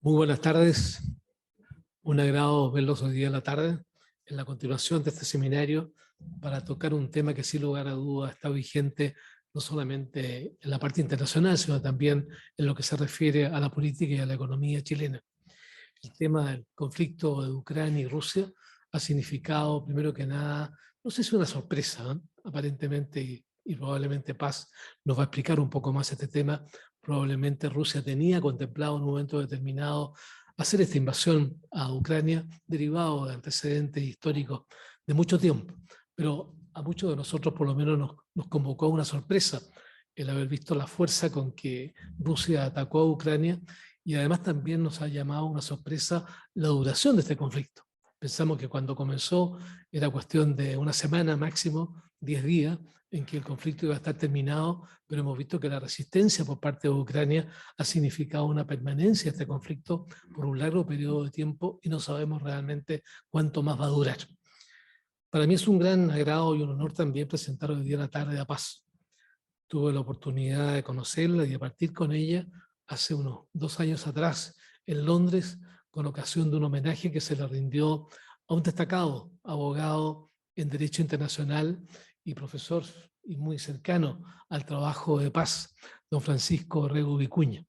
Muy buenas tardes, un agrado verlos hoy día en la tarde, en la continuación de este seminario, para tocar un tema que sin lugar a dudas está vigente no solamente en la parte internacional, sino también en lo que se refiere a la política y a la economía chilena. El tema del conflicto de Ucrania y Rusia ha significado, primero que nada, no sé si una sorpresa, ¿eh? Aparentemente, y probablemente Paz nos va a explicar un poco más este tema. Probablemente Rusia tenía contemplado en un momento determinado hacer esta invasión a Ucrania, derivado de antecedentes históricos de mucho tiempo. Pero a muchos de nosotros por lo menos nos convocó una sorpresa el haber visto la fuerza con que Rusia atacó a Ucrania, y además también nos ha llamado una sorpresa la duración de este conflicto. Pensamos que cuando comenzó era cuestión de una semana máximo, 10 días, en que el conflicto iba a estar terminado, pero hemos visto que la resistencia por parte de Ucrania ha significado una permanencia de este conflicto por un largo periodo de tiempo y no sabemos realmente cuánto más va a durar. Para mí es un gran agrado y un honor también presentar hoy día la tarde a Paz. Tuve la oportunidad de conocerla y de partir con ella hace unos 2 años atrás en Londres, con ocasión de un homenaje que se le rindió a un destacado abogado en Derecho Internacional y profesor y muy cercano al trabajo de paz, don Francisco Rego Vicuña.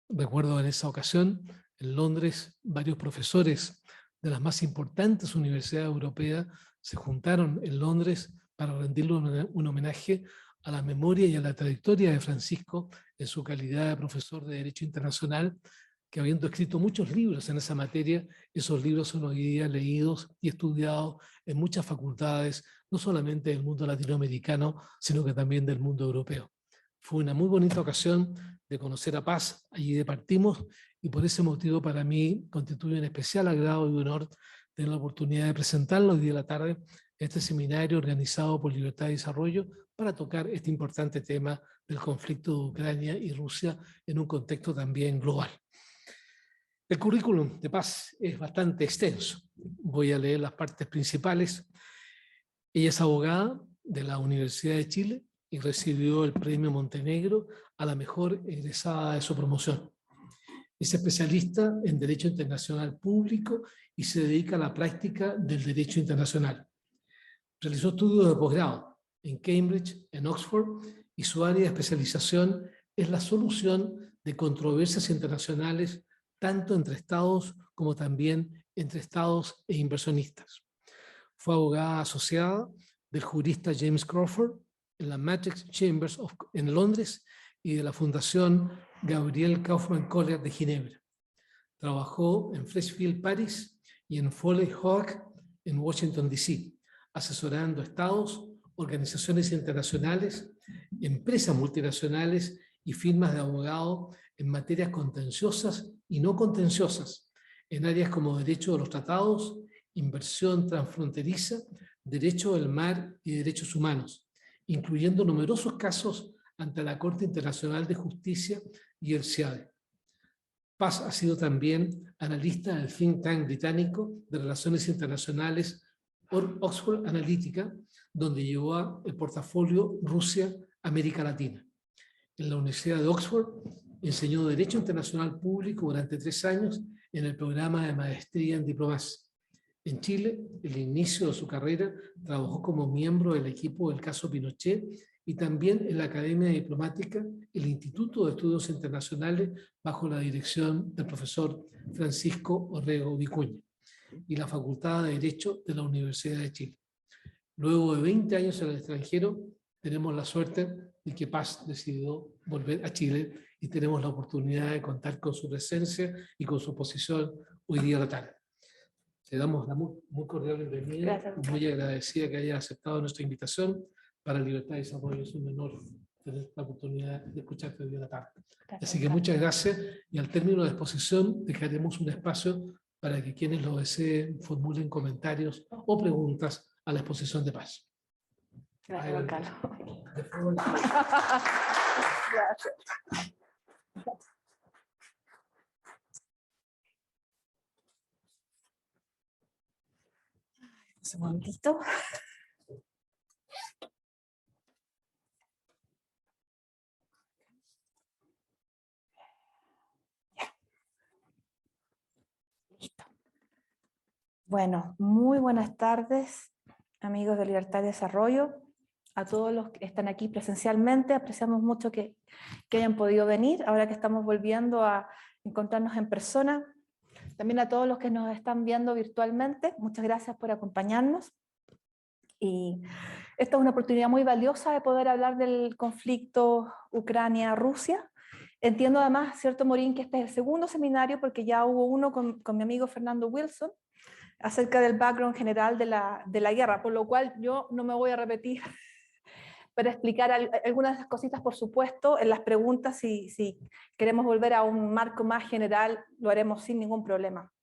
Recuerdo en esa ocasión, en Londres, varios profesores de las más importantes universidades europeas se juntaron en Londres para rendirle un homenaje a la memoria y a la trayectoria de Francisco en su calidad de profesor de Derecho Internacional, que habiendo escrito muchos libros en esa materia, esos libros son hoy día leídos y estudiados en muchas facultades, no solamente del mundo latinoamericano, sino que también del mundo europeo. Fue una muy bonita ocasión de conocer a Paz, allí departimos, y por ese motivo para mí constituye un especial agrado y honor tener la oportunidad de presentarlo hoy día de la tarde este seminario organizado por Libertad y Desarrollo para tocar este importante tema del conflicto de Ucrania y Rusia en un contexto también global. El currículum de Paz es bastante extenso. Voy a leer las partes principales. Ella es abogada de la Universidad de Chile y recibió el Premio Montenegro a la mejor egresada de su promoción. Es especialista en Derecho Internacional Público y se dedica a la práctica del derecho internacional. Realizó estudios de posgrado en Cambridge, en Oxford, y su área de especialización es la solución de controversias internacionales tanto entre estados como también entre estados e inversionistas. Fue abogada asociada del jurista James Crawford en la Matrix Chambers en Londres y de la Fundación Gabriel Kaufmann Collier de Ginebra. Trabajó en Freshfield, París, y en Foley Hawk en Washington, D.C., asesorando estados, organizaciones internacionales, empresas multinacionales y firmas de abogados en materias contenciosas y no contenciosas, en áreas como derecho de los tratados, inversión transfronteriza, derecho del mar y derechos humanos, incluyendo numerosos casos ante la Corte Internacional de Justicia y el CIADE. Paz ha sido también analista del think tank británico de Relaciones Internacionales Oxford Analytica, donde llevó el portafolio Rusia-América Latina. En la Universidad de Oxford enseñó Derecho Internacional Público durante 3 años en el programa de maestría en diplomacia. En Chile, en el inicio de su carrera, trabajó como miembro del equipo del caso Pinochet y también en la Academia Diplomática, el Instituto de Estudios Internacionales, bajo la dirección del profesor Francisco Orrego Vicuña, y la Facultad de Derecho de la Universidad de Chile. Luego de 20 años en el extranjero, tenemos la suerte de que Paz decidió volver a Chile y tenemos la oportunidad de contar con su presencia y con su posición hoy día a la tarde. Le damos la muy cordial bienvenida. Gracias. Muy agradecida que haya aceptado nuestra invitación para Libertad y Desarrollo. Es un honor tener la oportunidad de escucharte hoy día a la tarde. Gracias. Así que muchas gracias, y al término de la exposición dejaremos un espacio para que quienes lo deseen formulen comentarios o preguntas a la exposición de Paz. Gracias, Juan Carlos. Gracias. Un momentito. Bueno, muy buenas tardes, amigos de Libertad y Desarrollo, a todos los que están aquí presencialmente. Apreciamos mucho que hayan podido venir, ahora que estamos volviendo a encontrarnos en persona. También a todos los que nos están viendo virtualmente, muchas gracias por acompañarnos. Y esta es una oportunidad muy valiosa de poder hablar del conflicto Ucrania-Rusia. Entiendo además, cierto Morín, que este es el segundo seminario, porque ya hubo uno con mi amigo Fernando Wilson, acerca del background general de la guerra, por lo cual yo no me voy a repetir para explicar algunas de esas cositas, por supuesto. En las preguntas, si queremos volver a un marco más general, lo haremos sin ningún problema.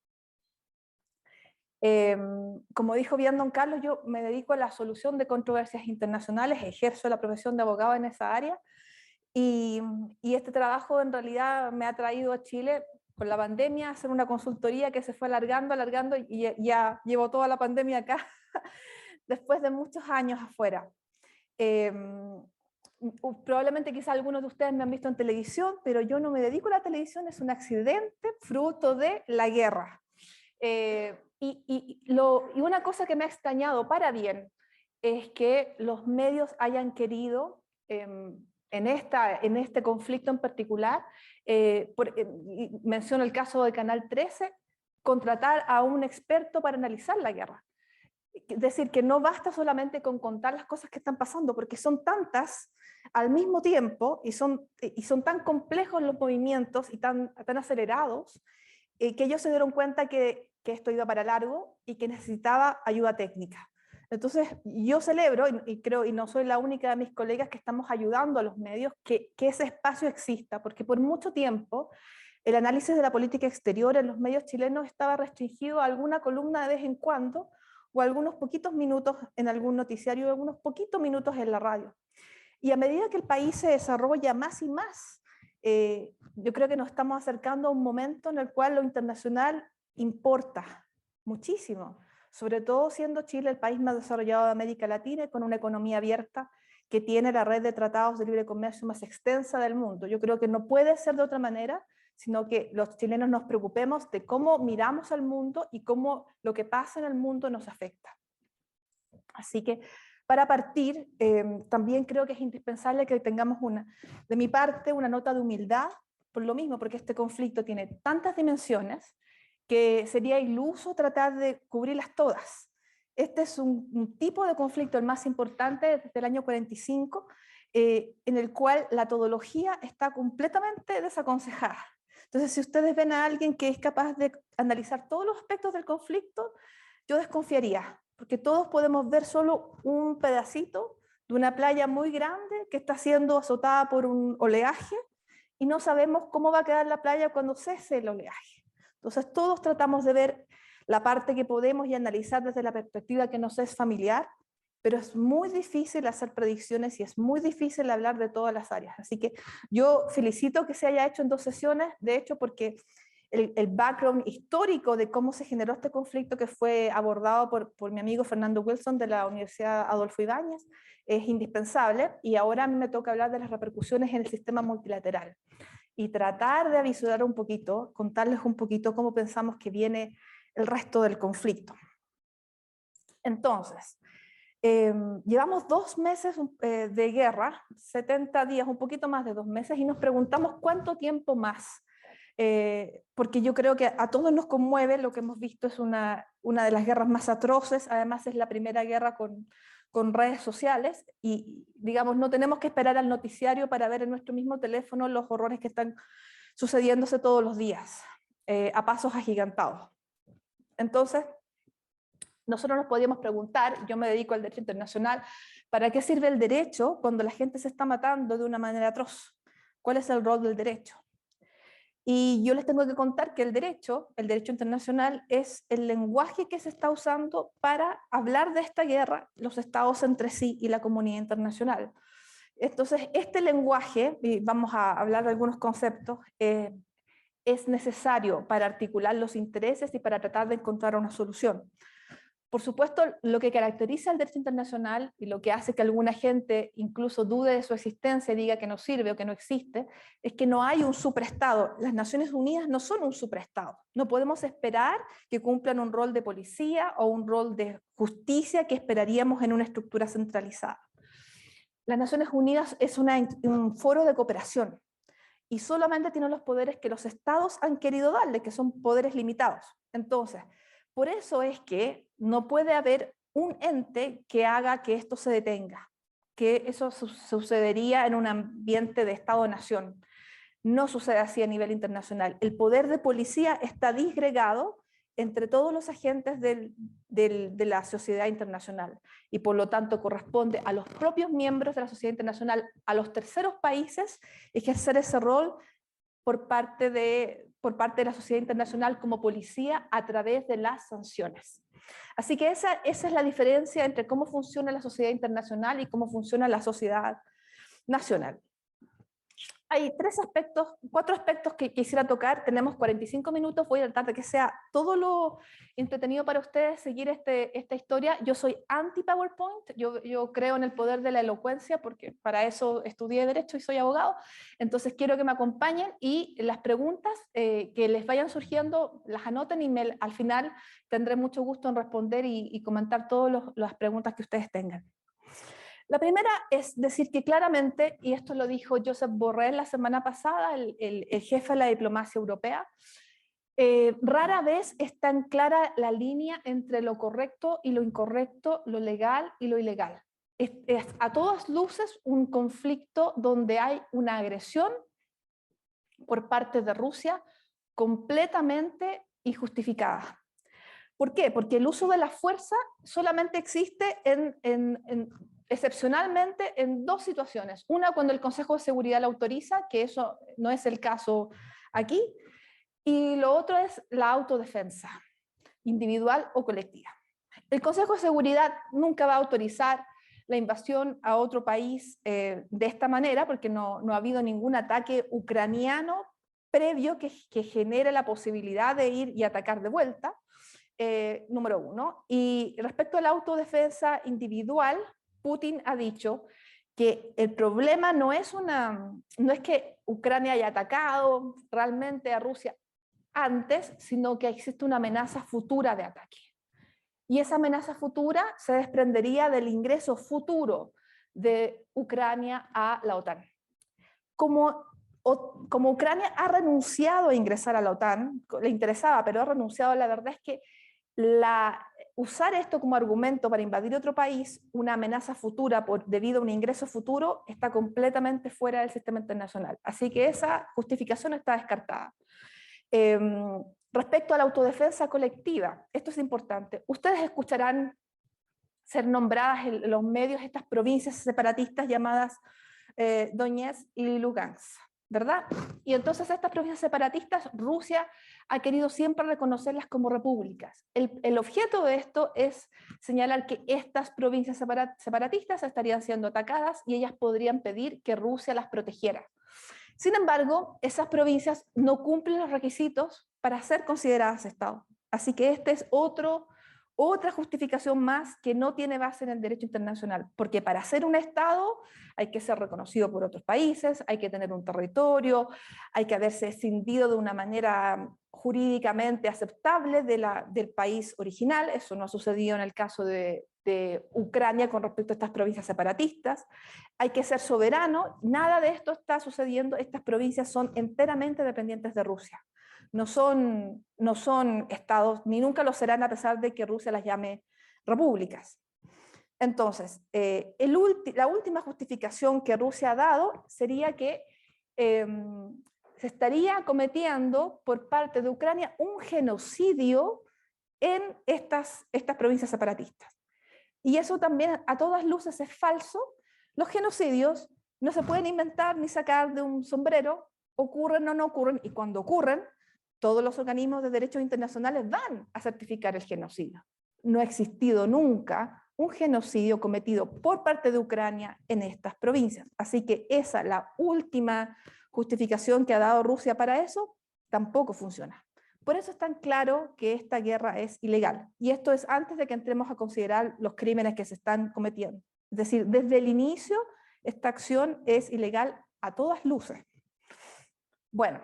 Como dijo bien don Carlos, yo me dedico a la solución de controversias internacionales, ejerzo la profesión de abogado en esa área, y este trabajo en realidad me ha traído a Chile con la pandemia a hacer una consultoría que se fue alargando, y ya llevo toda la pandemia acá, después de muchos años afuera. Probablemente quizá algunos de ustedes me han visto en televisión, pero yo no me dedico a la televisión, es un accidente fruto de la guerra. Y una cosa que me ha extrañado para bien es que los medios hayan querido, en este conflicto en particular, menciono el caso de Canal 13, contratar a un experto para analizar la guerra. Es decir, que no basta solamente con contar las cosas que están pasando, porque son tantas al mismo tiempo y son tan complejos los movimientos y tan acelerados, que ellos se dieron cuenta que esto iba para largo y que necesitaba ayuda técnica. Entonces yo celebro, y creo, y no soy la única de mis colegas que estamos ayudando a los medios, que ese espacio exista, porque por mucho tiempo el análisis de la política exterior en los medios chilenos estaba restringido a alguna columna de vez en cuando, o algunos poquitos minutos en algún noticiario, o algunos poquitos minutos en la radio. Y a medida que el país se desarrolla más y más, yo creo que nos estamos acercando a un momento en el cual lo internacional importa muchísimo, sobre todo siendo Chile el país más desarrollado de América Latina y con una economía abierta que tiene la red de tratados de libre comercio más extensa del mundo. Yo creo que no puede ser de otra manera, sino que los chilenos nos preocupemos de cómo miramos al mundo y cómo lo que pasa en el mundo nos afecta. Así que, para partir, también creo que es indispensable que tengamos de mi parte, una nota de humildad, por lo mismo, porque este conflicto tiene tantas dimensiones que sería iluso tratar de cubrirlas todas. Este es un tipo de conflicto, el más importante desde el año 45, en el cual la todología está completamente desaconsejada. Entonces, si ustedes ven a alguien que es capaz de analizar todos los aspectos del conflicto, yo desconfiaría, porque todos podemos ver solo un pedacito de una playa muy grande que está siendo azotada por un oleaje y no sabemos cómo va a quedar la playa cuando cese el oleaje. Entonces todos tratamos de ver la parte que podemos y analizar desde la perspectiva que nos es familiar, pero es muy difícil hacer predicciones y es muy difícil hablar de todas las áreas. Así que yo felicito que se haya hecho en 2 sesiones, de hecho, porque el background histórico de cómo se generó este conflicto, que fue abordado por mi amigo Fernando Wilson de la Universidad Adolfo Ibáñez, es indispensable, y ahora a mí me toca hablar de las repercusiones en el sistema multilateral y tratar de avisorar un poquito, contarles un poquito cómo pensamos que viene el resto del conflicto. Entonces, llevamos 2 meses de guerra, 70 días, un poquito más de 2 meses, y nos preguntamos cuánto tiempo más. Porque yo creo que a todos nos conmueve. Lo que hemos visto es una de las guerras más atroces, además es la primera guerra con redes sociales, y digamos, no tenemos que esperar al noticiario para ver en nuestro mismo teléfono los horrores que están sucediéndose todos los días, a pasos agigantados. Entonces, nosotros nos podíamos preguntar, yo me dedico al derecho internacional, ¿para qué sirve el derecho cuando la gente se está matando de una manera atroz? ¿Cuál es el rol del derecho? Y yo les tengo que contar que el derecho internacional, es el lenguaje que se está usando para hablar de esta guerra, los estados entre sí y la comunidad internacional. Entonces, este lenguaje, y vamos a hablar de algunos conceptos, es necesario para articular los intereses y para tratar de encontrar una solución. Por supuesto, lo que caracteriza el derecho internacional y lo que hace que alguna gente incluso dude de su existencia y diga que no sirve o que no existe, es que no hay un superestado. Las Naciones Unidas no son un superestado. No podemos esperar que cumplan un rol de policía o un rol de justicia que esperaríamos en una estructura centralizada. Las Naciones Unidas es un foro de cooperación y solamente tiene los poderes que los estados han querido darle, que son poderes limitados. Entonces, por eso es que no puede haber un ente que haga que esto se detenga, que eso sucedería en un ambiente de Estado-nación. No sucede así a nivel internacional. El poder de policía está disgregado entre todos los agentes de la sociedad internacional y por lo tanto corresponde a los propios miembros de la sociedad internacional, a los terceros países, ejercer ese rol por parte de la sociedad internacional como policía a través de las sanciones. Así que esa es la diferencia entre cómo funciona la sociedad internacional y cómo funciona la sociedad nacional. Hay 4 aspectos que quisiera tocar. Tenemos 45 minutos, voy a tratar de que sea todo lo entretenido para ustedes seguir esta historia. Yo soy anti-PowerPoint, yo creo en el poder de la elocuencia porque para eso estudié Derecho y soy abogado, entonces quiero que me acompañen y las preguntas que les vayan surgiendo las anoten y al final tendré mucho gusto en responder y comentar todas las preguntas que ustedes tengan. La primera es decir que claramente, y esto lo dijo Josep Borrell la semana pasada, el jefe de la diplomacia europea, rara vez es tan clara la línea entre lo correcto y lo incorrecto, lo legal y lo ilegal. Es a todas luces un conflicto donde hay una agresión por parte de Rusia completamente injustificada. ¿Por qué? Porque el uso de la fuerza solamente existe excepcionalmente en 2 situaciones. Una, cuando el Consejo de Seguridad lo autoriza, que eso no es el caso aquí, y lo otro es la autodefensa, individual o colectiva. El Consejo de Seguridad nunca va a autorizar la invasión a otro país de esta manera, porque no ha habido ningún ataque ucraniano previo que genere la posibilidad de ir y atacar de vuelta. Número 1. Y respecto a la autodefensa individual, Putin ha dicho que el problema no es que Ucrania haya atacado realmente a Rusia antes, sino que existe una amenaza futura de ataque. Y esa amenaza futura se desprendería del ingreso futuro de Ucrania a la OTAN. Como Ucrania ha renunciado a ingresar a la OTAN, le interesaba, pero ha renunciado, la verdad es que usar esto como argumento para invadir otro país, una amenaza futura debido a un ingreso futuro, está completamente fuera del sistema internacional. Así que esa justificación está descartada. Respecto a la autodefensa colectiva, esto es importante. Ustedes escucharán ser nombradas en los medios estas provincias separatistas llamadas Donetsk y Lugansk, ¿verdad? Y entonces estas provincias separatistas, Rusia ha querido siempre reconocerlas como repúblicas. El objeto de esto es señalar que estas provincias separatistas estarían siendo atacadas y ellas podrían pedir que Rusia las protegiera. Sin embargo, esas provincias no cumplen los requisitos para ser consideradas Estado. Así que este es otra justificación más que no tiene base en el derecho internacional, porque para ser un Estado hay que ser reconocido por otros países, hay que tener un territorio, hay que haberse escindido de una manera jurídicamente aceptable del país original. Eso no ha sucedido en el caso de Ucrania con respecto a estas provincias separatistas. Hay que ser soberano, nada de esto está sucediendo, estas provincias son enteramente dependientes de Rusia. No son estados, ni nunca lo serán a pesar de que Rusia las llame repúblicas. Entonces, la última justificación que Rusia ha dado sería que se estaría cometiendo por parte de Ucrania un genocidio en estas provincias separatistas. Y eso también a todas luces es falso. Los genocidios no se pueden inventar ni sacar de un sombrero, ocurren o no ocurren, y cuando ocurren, todos los organismos de derechos internacionales van a certificar el genocidio. No ha existido nunca un genocidio cometido por parte de Ucrania en estas provincias. Así que la última justificación que ha dado Rusia para eso, tampoco funciona. Por eso es tan claro que esta guerra es ilegal. Y esto es antes de que entremos a considerar los crímenes que se están cometiendo. Es decir, desde el inicio, esta acción es ilegal a todas luces. Bueno,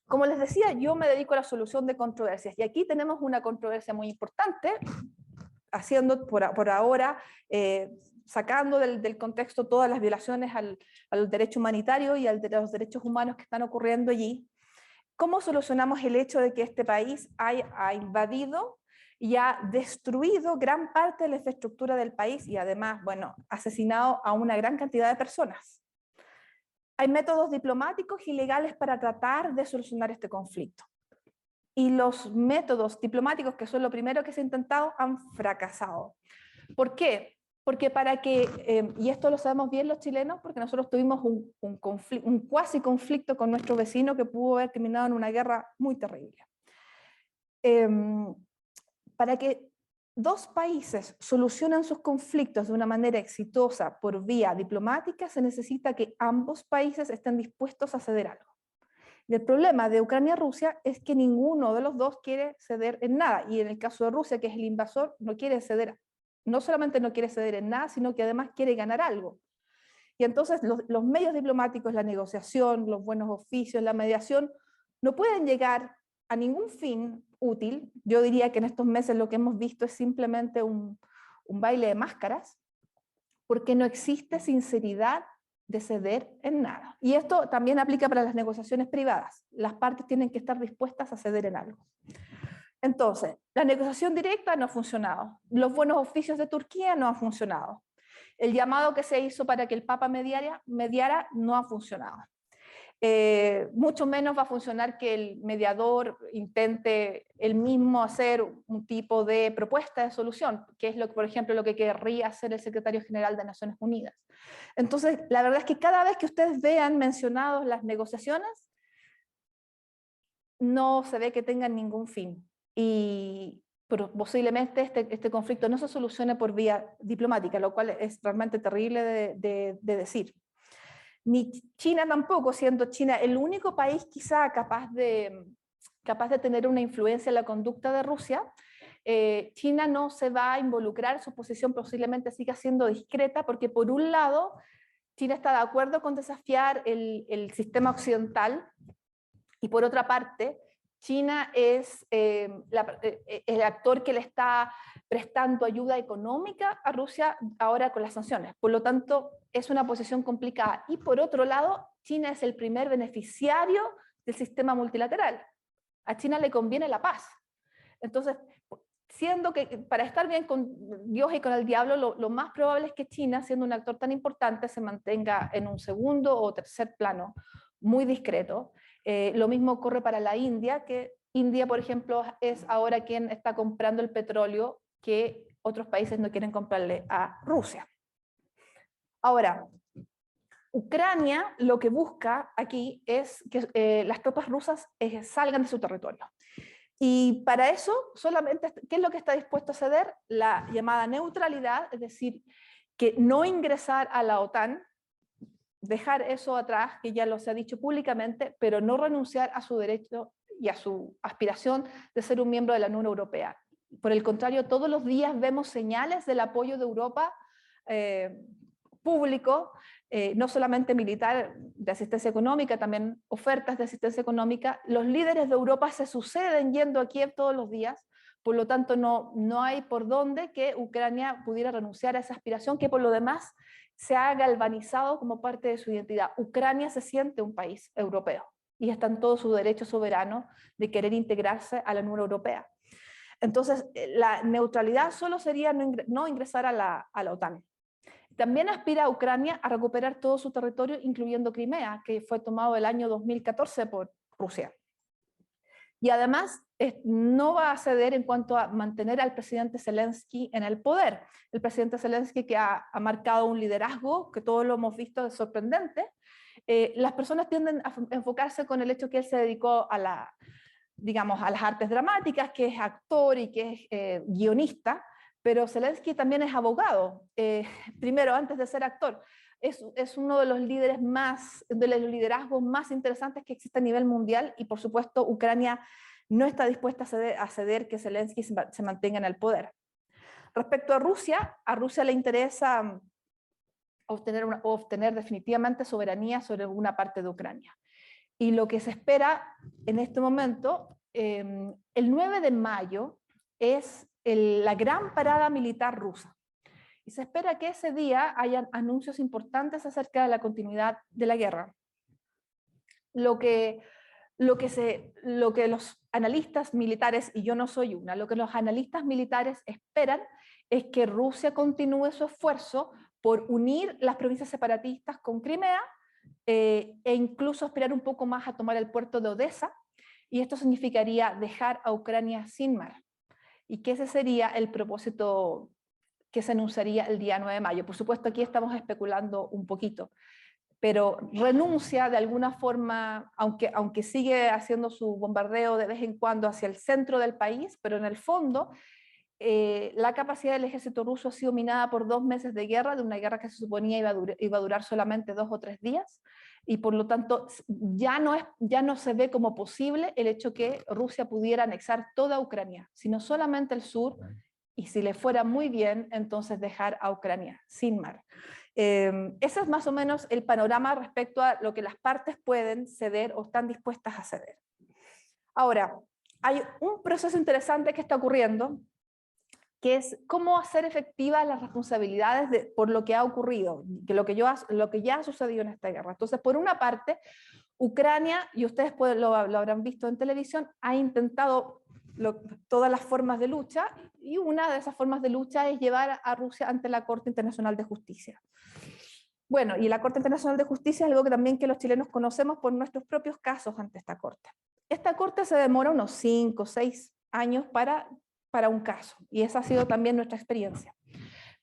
como les decía, yo me dedico a la solución de controversias. Y aquí tenemos una controversia muy importante, haciendo por ahora, sacando del contexto todas las violaciones al derecho humanitario y a los derechos humanos que están ocurriendo allí. ¿Cómo solucionamos el hecho de que este país ha invadido y ha destruido gran parte de la infraestructura del país y además, bueno, asesinado a una gran cantidad de personas? Hay métodos diplomáticos y legales para tratar de solucionar este conflicto. Y los métodos diplomáticos, que son lo primero que se ha intentado, han fracasado. ¿Por qué? Porque para que, y esto lo sabemos bien los chilenos, porque nosotros tuvimos un cuasi conflicto con nuestro vecino que pudo haber terminado en una guerra muy terrible. Para que dos países solucionen sus conflictos de una manera exitosa por vía diplomática, se necesita que ambos países estén dispuestos a ceder algo. Y el problema de Ucrania y Rusia es que ninguno de los dos quiere ceder en nada. Y en el caso de Rusia, que es el invasor, no quiere ceder, no solamente no quiere ceder en nada, sino que además quiere ganar algo. Y entonces los medios diplomáticos, la negociación, los buenos oficios, la mediación, no pueden llegar a ningún fin útil. Yo diría que en estos meses lo que hemos visto es simplemente un baile de máscaras, porque no existe sinceridad de ceder en nada. Y esto también aplica para las negociaciones privadas. Las partes tienen que estar dispuestas a ceder en algo. Entonces, la negociación directa no ha funcionado. Los buenos oficios de Turquía no han funcionado. El llamado que se hizo para que el Papa mediara no ha funcionado. Mucho menos va a funcionar que el mediador intente él mismo hacer un tipo de propuesta de solución, que es, por ejemplo, lo que querría hacer el secretario general de Naciones Unidas. Entonces, la verdad es que cada vez que ustedes vean mencionados las negociaciones, no se ve que tengan ningún fin. Y posiblemente este conflicto no se solucione por vía diplomática, lo cual es realmente terrible de decir. Ni China tampoco, siendo China el único país quizá capaz de tener una influencia en la conducta de Rusia. China no se va a involucrar, su posición posiblemente siga siendo discreta, porque por un lado, China está de acuerdo con desafiar el sistema occidental, y por otra parte, China es el actor que le está prestando ayuda económica a Rusia ahora con las sanciones. Por lo tanto, es una posición complicada. Y por otro lado, China es el primer beneficiario del sistema multilateral. A China le conviene la paz. Entonces, siendo que para estar bien con Dios y con el diablo, lo más probable es que China, siendo un actor tan importante, se mantenga en un segundo o tercer plano, muy discreto. Lo mismo ocurre para la India, que India, por ejemplo, es ahora quien está comprando el petróleo que otros países no quieren comprarle a Rusia. Ahora, Ucrania lo que busca aquí es que las tropas rusas salgan de su territorio. Y para eso, solamente, ¿qué es lo que está dispuesto a ceder? La llamada neutralidad, es decir, que no ingresar a la OTAN, dejar eso atrás, que ya lo se ha dicho públicamente, pero no renunciar a su derecho y a su aspiración de ser un miembro de la Unión Europea. Por el contrario, todos los días vemos señales del apoyo de Europa público, no solamente militar, de asistencia económica, también ofertas de asistencia económica. Los líderes de Europa se suceden yendo a Kiev todos los días, por lo tanto no hay por dónde que Ucrania pudiera renunciar a esa aspiración, que por lo demás se ha galvanizado como parte de su identidad. Ucrania se siente un país europeo y está en todo su derecho soberano de querer integrarse a la Unión Europea. Entonces, la neutralidad solo sería no ingresar a la OTAN. También aspira a Ucrania a recuperar todo su territorio, incluyendo Crimea, que fue tomado el año 2014 por Rusia. Y además no va a ceder en cuanto a mantener al presidente Zelensky en el poder. El presidente Zelensky, que ha marcado un liderazgo, que todos lo hemos visto, es sorprendente. Las personas tienden a enfocarse con el hecho que él se dedicó a las artes dramáticas, que es actor y que es guionista, pero Zelensky también es abogado, primero, antes de ser actor. Es uno de los líderes de los liderazgos más interesantes que existe a nivel mundial, y por supuesto Ucrania no está dispuesta a ceder que Zelensky se mantenga en el poder. Respecto a Rusia le interesa obtener definitivamente soberanía sobre una parte de Ucrania. Y lo que se espera en este momento, el 9 de mayo es la gran parada militar rusa. Y se espera que ese día hayan anuncios importantes acerca de la continuidad de la guerra. Lo que los analistas militares, y yo no soy una, lo que los analistas militares esperan es que Rusia continúe su esfuerzo por unir las provincias separatistas con Crimea, e incluso esperar un poco más a tomar el puerto de Odessa, y esto significaría dejar a Ucrania sin mar. Y que ese sería el propósito que se anunciaría el día 9 de mayo. Por supuesto, aquí estamos especulando un poquito, pero renuncia de alguna forma, aunque sigue haciendo su bombardeo de vez en cuando hacia el centro del país, pero en el fondo la capacidad del ejército ruso ha sido minada por 2 meses de guerra, de una guerra que se suponía iba a durar solamente 2 o 3 días, y por lo tanto ya no se ve como posible el hecho que Rusia pudiera anexar toda Ucrania, sino solamente el sur, y si le fuera muy bien, entonces dejar a Ucrania sin mar. Ese es más o menos el panorama respecto a lo que las partes pueden ceder o están dispuestas a ceder. Ahora, hay un proceso interesante que está ocurriendo, que es cómo hacer efectivas las responsabilidades por lo que ha ocurrido, lo que ya ha sucedido en esta guerra. Entonces, por una parte, Ucrania, y ustedes lo habrán visto en televisión, ha intentado todas las formas de lucha, y una de esas formas de lucha es llevar a Rusia ante la Corte Internacional de Justicia. Bueno, y la Corte Internacional de Justicia es algo que también los chilenos conocemos por nuestros propios casos ante esta Corte. Esta Corte se demora unos 5 o 6 años para un caso, y esa ha sido también nuestra experiencia.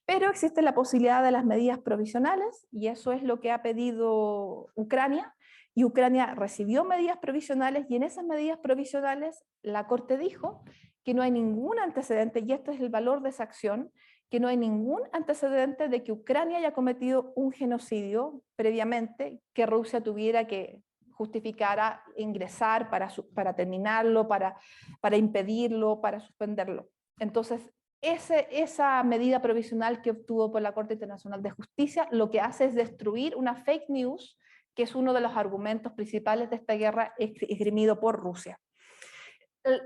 Pero existe la posibilidad de las medidas provisionales, y eso es lo que ha pedido Ucrania, y Ucrania recibió medidas provisionales, y en esas medidas provisionales la Corte dijo que no hay ningún antecedente, y este es el valor de esa acción, que no hay ningún antecedente de que Ucrania haya cometido un genocidio previamente, que Rusia tuviera que justificar ingresar para terminarlo, para impedirlo, para suspenderlo. Entonces, esa medida provisional que obtuvo por la Corte Internacional de Justicia lo que hace es destruir una fake news, que es uno de los argumentos principales de esta guerra esgrimido por Rusia.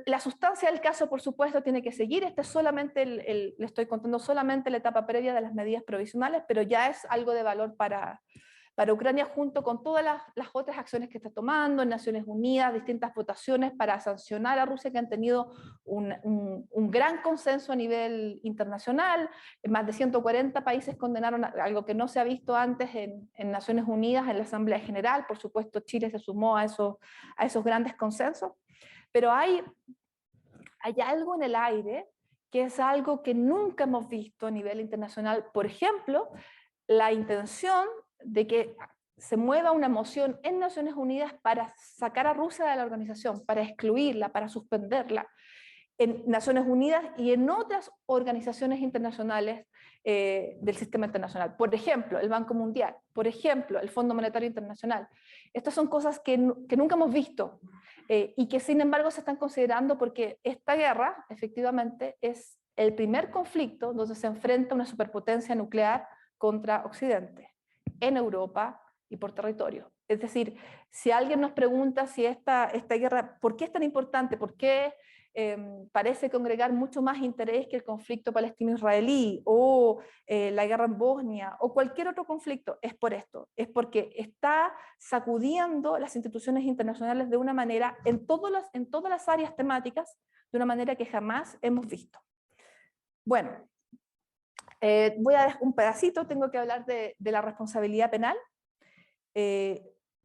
La sustancia del caso, por supuesto, tiene que seguir. Este es solamente le estoy contando solamente la etapa previa de las medidas provisionales, pero ya es algo de valor para Ucrania, junto con todas las otras acciones que está tomando en Naciones Unidas, distintas votaciones para sancionar a Rusia, que han tenido un gran consenso a nivel internacional. Más de 140 países condenaron algo que no se ha visto antes en Naciones Unidas, en la Asamblea General. Por supuesto, Chile se sumó a esos grandes consensos. Pero hay algo en el aire que es algo que nunca hemos visto a nivel internacional. Por ejemplo, la intención de que se mueva una moción en Naciones Unidas para sacar a Rusia de la organización, para excluirla, para suspenderla, en Naciones Unidas y en otras organizaciones internacionales del sistema internacional. Por ejemplo, el Banco Mundial, por ejemplo, el Fondo Monetario Internacional. Estas son cosas que nunca hemos visto y que sin embargo se están considerando, porque esta guerra efectivamente es el primer conflicto donde se enfrenta una superpotencia nuclear contra Occidente, en Europa y por territorio. Es decir, si alguien nos pregunta si esta guerra, ¿por qué es tan importante? ¿Por qué parece congregar mucho más interés que el conflicto palestino-israelí o la guerra en Bosnia o cualquier otro conflicto? Es por esto, es porque está sacudiendo las instituciones internacionales de una manera, en todas las áreas temáticas, de una manera que jamás hemos visto. Bueno, voy a dejar un pedacito, tengo que hablar de la responsabilidad penal.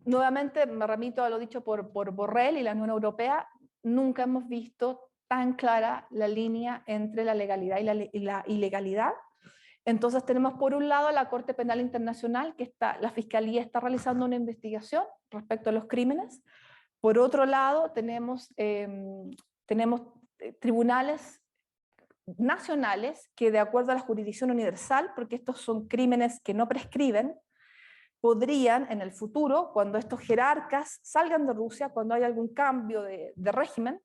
Nuevamente me remito a lo dicho por Borrell y la Unión Europea. Nunca hemos visto tan clara la línea entre la legalidad y la ilegalidad. Entonces tenemos por un lado la Corte Penal Internacional, que la Fiscalía está realizando una investigación respecto a los crímenes. Por otro lado tenemos tribunales nacionales que, de acuerdo a la jurisdicción universal, porque estos son crímenes que no prescriben, podrían en el futuro, cuando estos jerarcas salgan de Rusia, cuando haya algún cambio de régimen,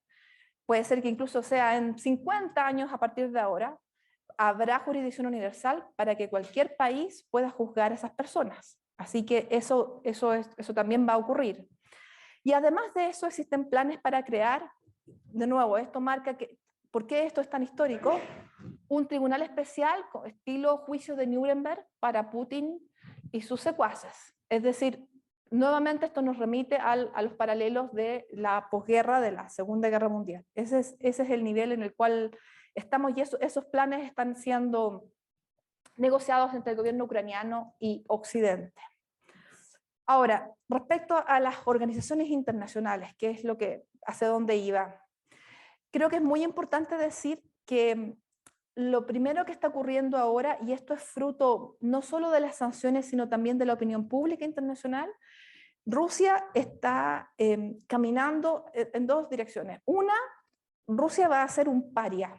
puede ser que incluso sea en 50 años a partir de ahora, habrá jurisdicción universal para que cualquier país pueda juzgar a esas personas. Así que eso también va a ocurrir. Y además de eso existen planes para crear, de nuevo, esto marca que, ¿por qué esto es tan histórico? Un tribunal especial estilo juicio de Nuremberg para Putin y sus secuaces. Es decir, nuevamente esto nos remite a los paralelos de la posguerra de la Segunda Guerra Mundial. Ese es el nivel en el cual estamos y esos planes están siendo negociados entre el gobierno ucraniano y Occidente. Ahora, respecto a las organizaciones internacionales, que es lo que, hacia dónde iba, creo que es muy importante decir que lo primero que está ocurriendo ahora, y esto es fruto no solo de las sanciones, sino también de la opinión pública internacional, Rusia está caminando en dos direcciones. Una, Rusia va a ser un paria.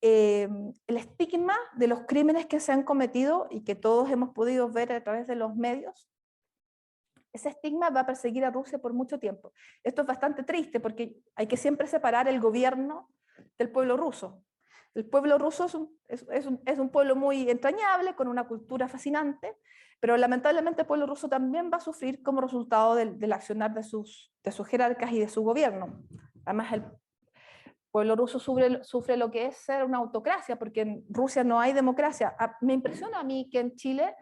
El estigma de los crímenes que se han cometido y que todos hemos podido ver a través de los medios, ese estigma va a perseguir a Rusia por mucho tiempo. Esto es bastante triste porque hay que siempre separar el gobierno del pueblo ruso. El pueblo ruso es un pueblo muy entrañable, con una cultura fascinante, pero lamentablemente el pueblo ruso también va a sufrir como resultado del accionar de sus jerarcas y de su gobierno. Además, el pueblo ruso sufre lo que es ser una autocracia, porque en Rusia no hay democracia. Me impresiona a mí que en Chile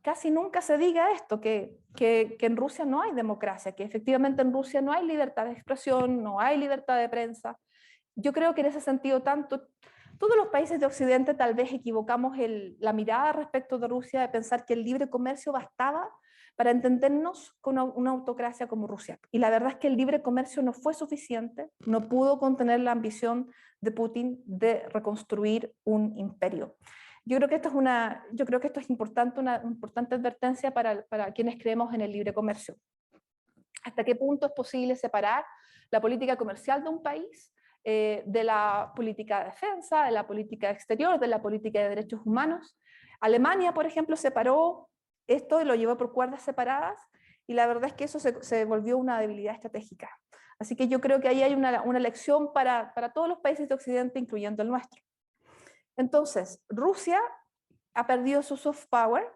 casi nunca se diga esto, que en Rusia no hay democracia, que efectivamente en Rusia no hay libertad de expresión, no hay libertad de prensa. Yo creo que en ese sentido, todos los países de Occidente tal vez equivocamos la mirada respecto de Rusia, de pensar que el libre comercio bastaba para entendernos con una autocracia como Rusia. Y la verdad es que el libre comercio no fue suficiente, no pudo contener la ambición de Putin de reconstruir un imperio. Yo creo que esto es importante, una importante advertencia para quienes creemos en el libre comercio. ¿Hasta qué punto es posible separar la política comercial de un país de la política de defensa, de la política exterior, de la política de derechos humanos? Alemania, por ejemplo, separó esto y lo llevó por cuerdas separadas, y la verdad es que eso se volvió una debilidad estratégica. Así que yo creo que ahí hay una lección para todos los países de Occidente, incluyendo el nuestro. Entonces, Rusia ha perdido su soft power,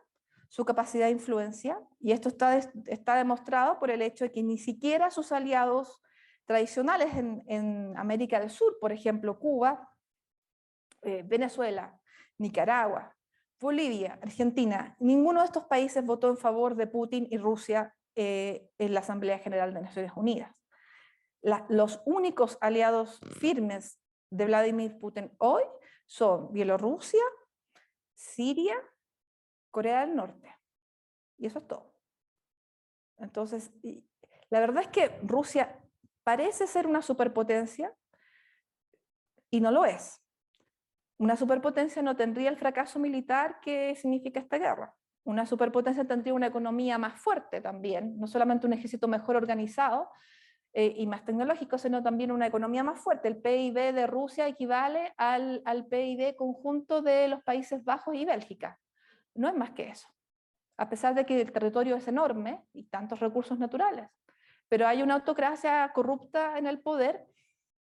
su capacidad de influencia, y esto está demostrado por el hecho de que ni siquiera sus aliados tradicionales en América del Sur, por ejemplo, Cuba, Venezuela, Nicaragua, Bolivia, Argentina, ninguno de estos países votó en favor de Putin y Rusia en la Asamblea General de Naciones Unidas. Los únicos aliados firmes de Vladimir Putin hoy son Bielorrusia, Siria, Corea del Norte. Y eso es todo. Entonces, la verdad es que Rusia parece ser una superpotencia y no lo es. Una superpotencia no tendría el fracaso militar que significa esta guerra. Una superpotencia tendría una economía más fuerte también, no solamente un ejército mejor organizado y más tecnológico, sino también una economía más fuerte. El PIB de Rusia equivale al PIB conjunto de los Países Bajos y Bélgica. No es más que eso, a pesar de que el territorio es enorme y tantos recursos naturales. Pero hay una autocracia corrupta en el poder,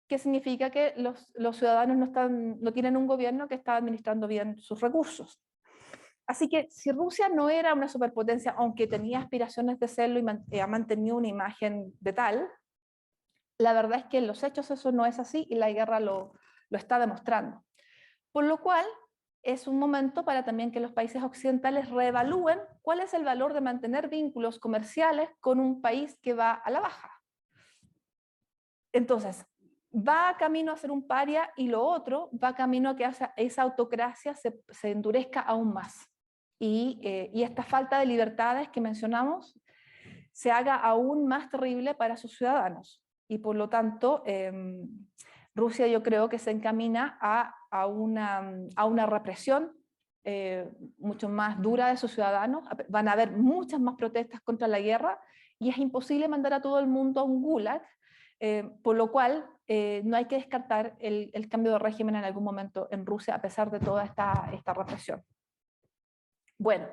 que significa que los ciudadanos no tienen un gobierno que está administrando bien sus recursos. Así que si Rusia no era una superpotencia, aunque tenía aspiraciones de serlo y ha mantenido una imagen de tal, la verdad es que en los hechos eso no es así y la guerra lo está demostrando. Por lo cual es un momento para también que los países occidentales reevalúen cuál es el valor de mantener vínculos comerciales con un país que va a la baja. Entonces, va camino a ser un paria, y lo otro va camino a que esa autocracia se endurezca aún más. Y esta falta de libertades que mencionamos se haga aún más terrible para sus ciudadanos. Y por lo tanto, Rusia yo creo que se encamina a una represión mucho más dura de sus ciudadanos. Van a haber muchas más protestas contra la guerra y es imposible mandar a todo el mundo a un gulag, por lo cual no hay que descartar el cambio de régimen en algún momento en Rusia a pesar de toda esta represión. Bueno,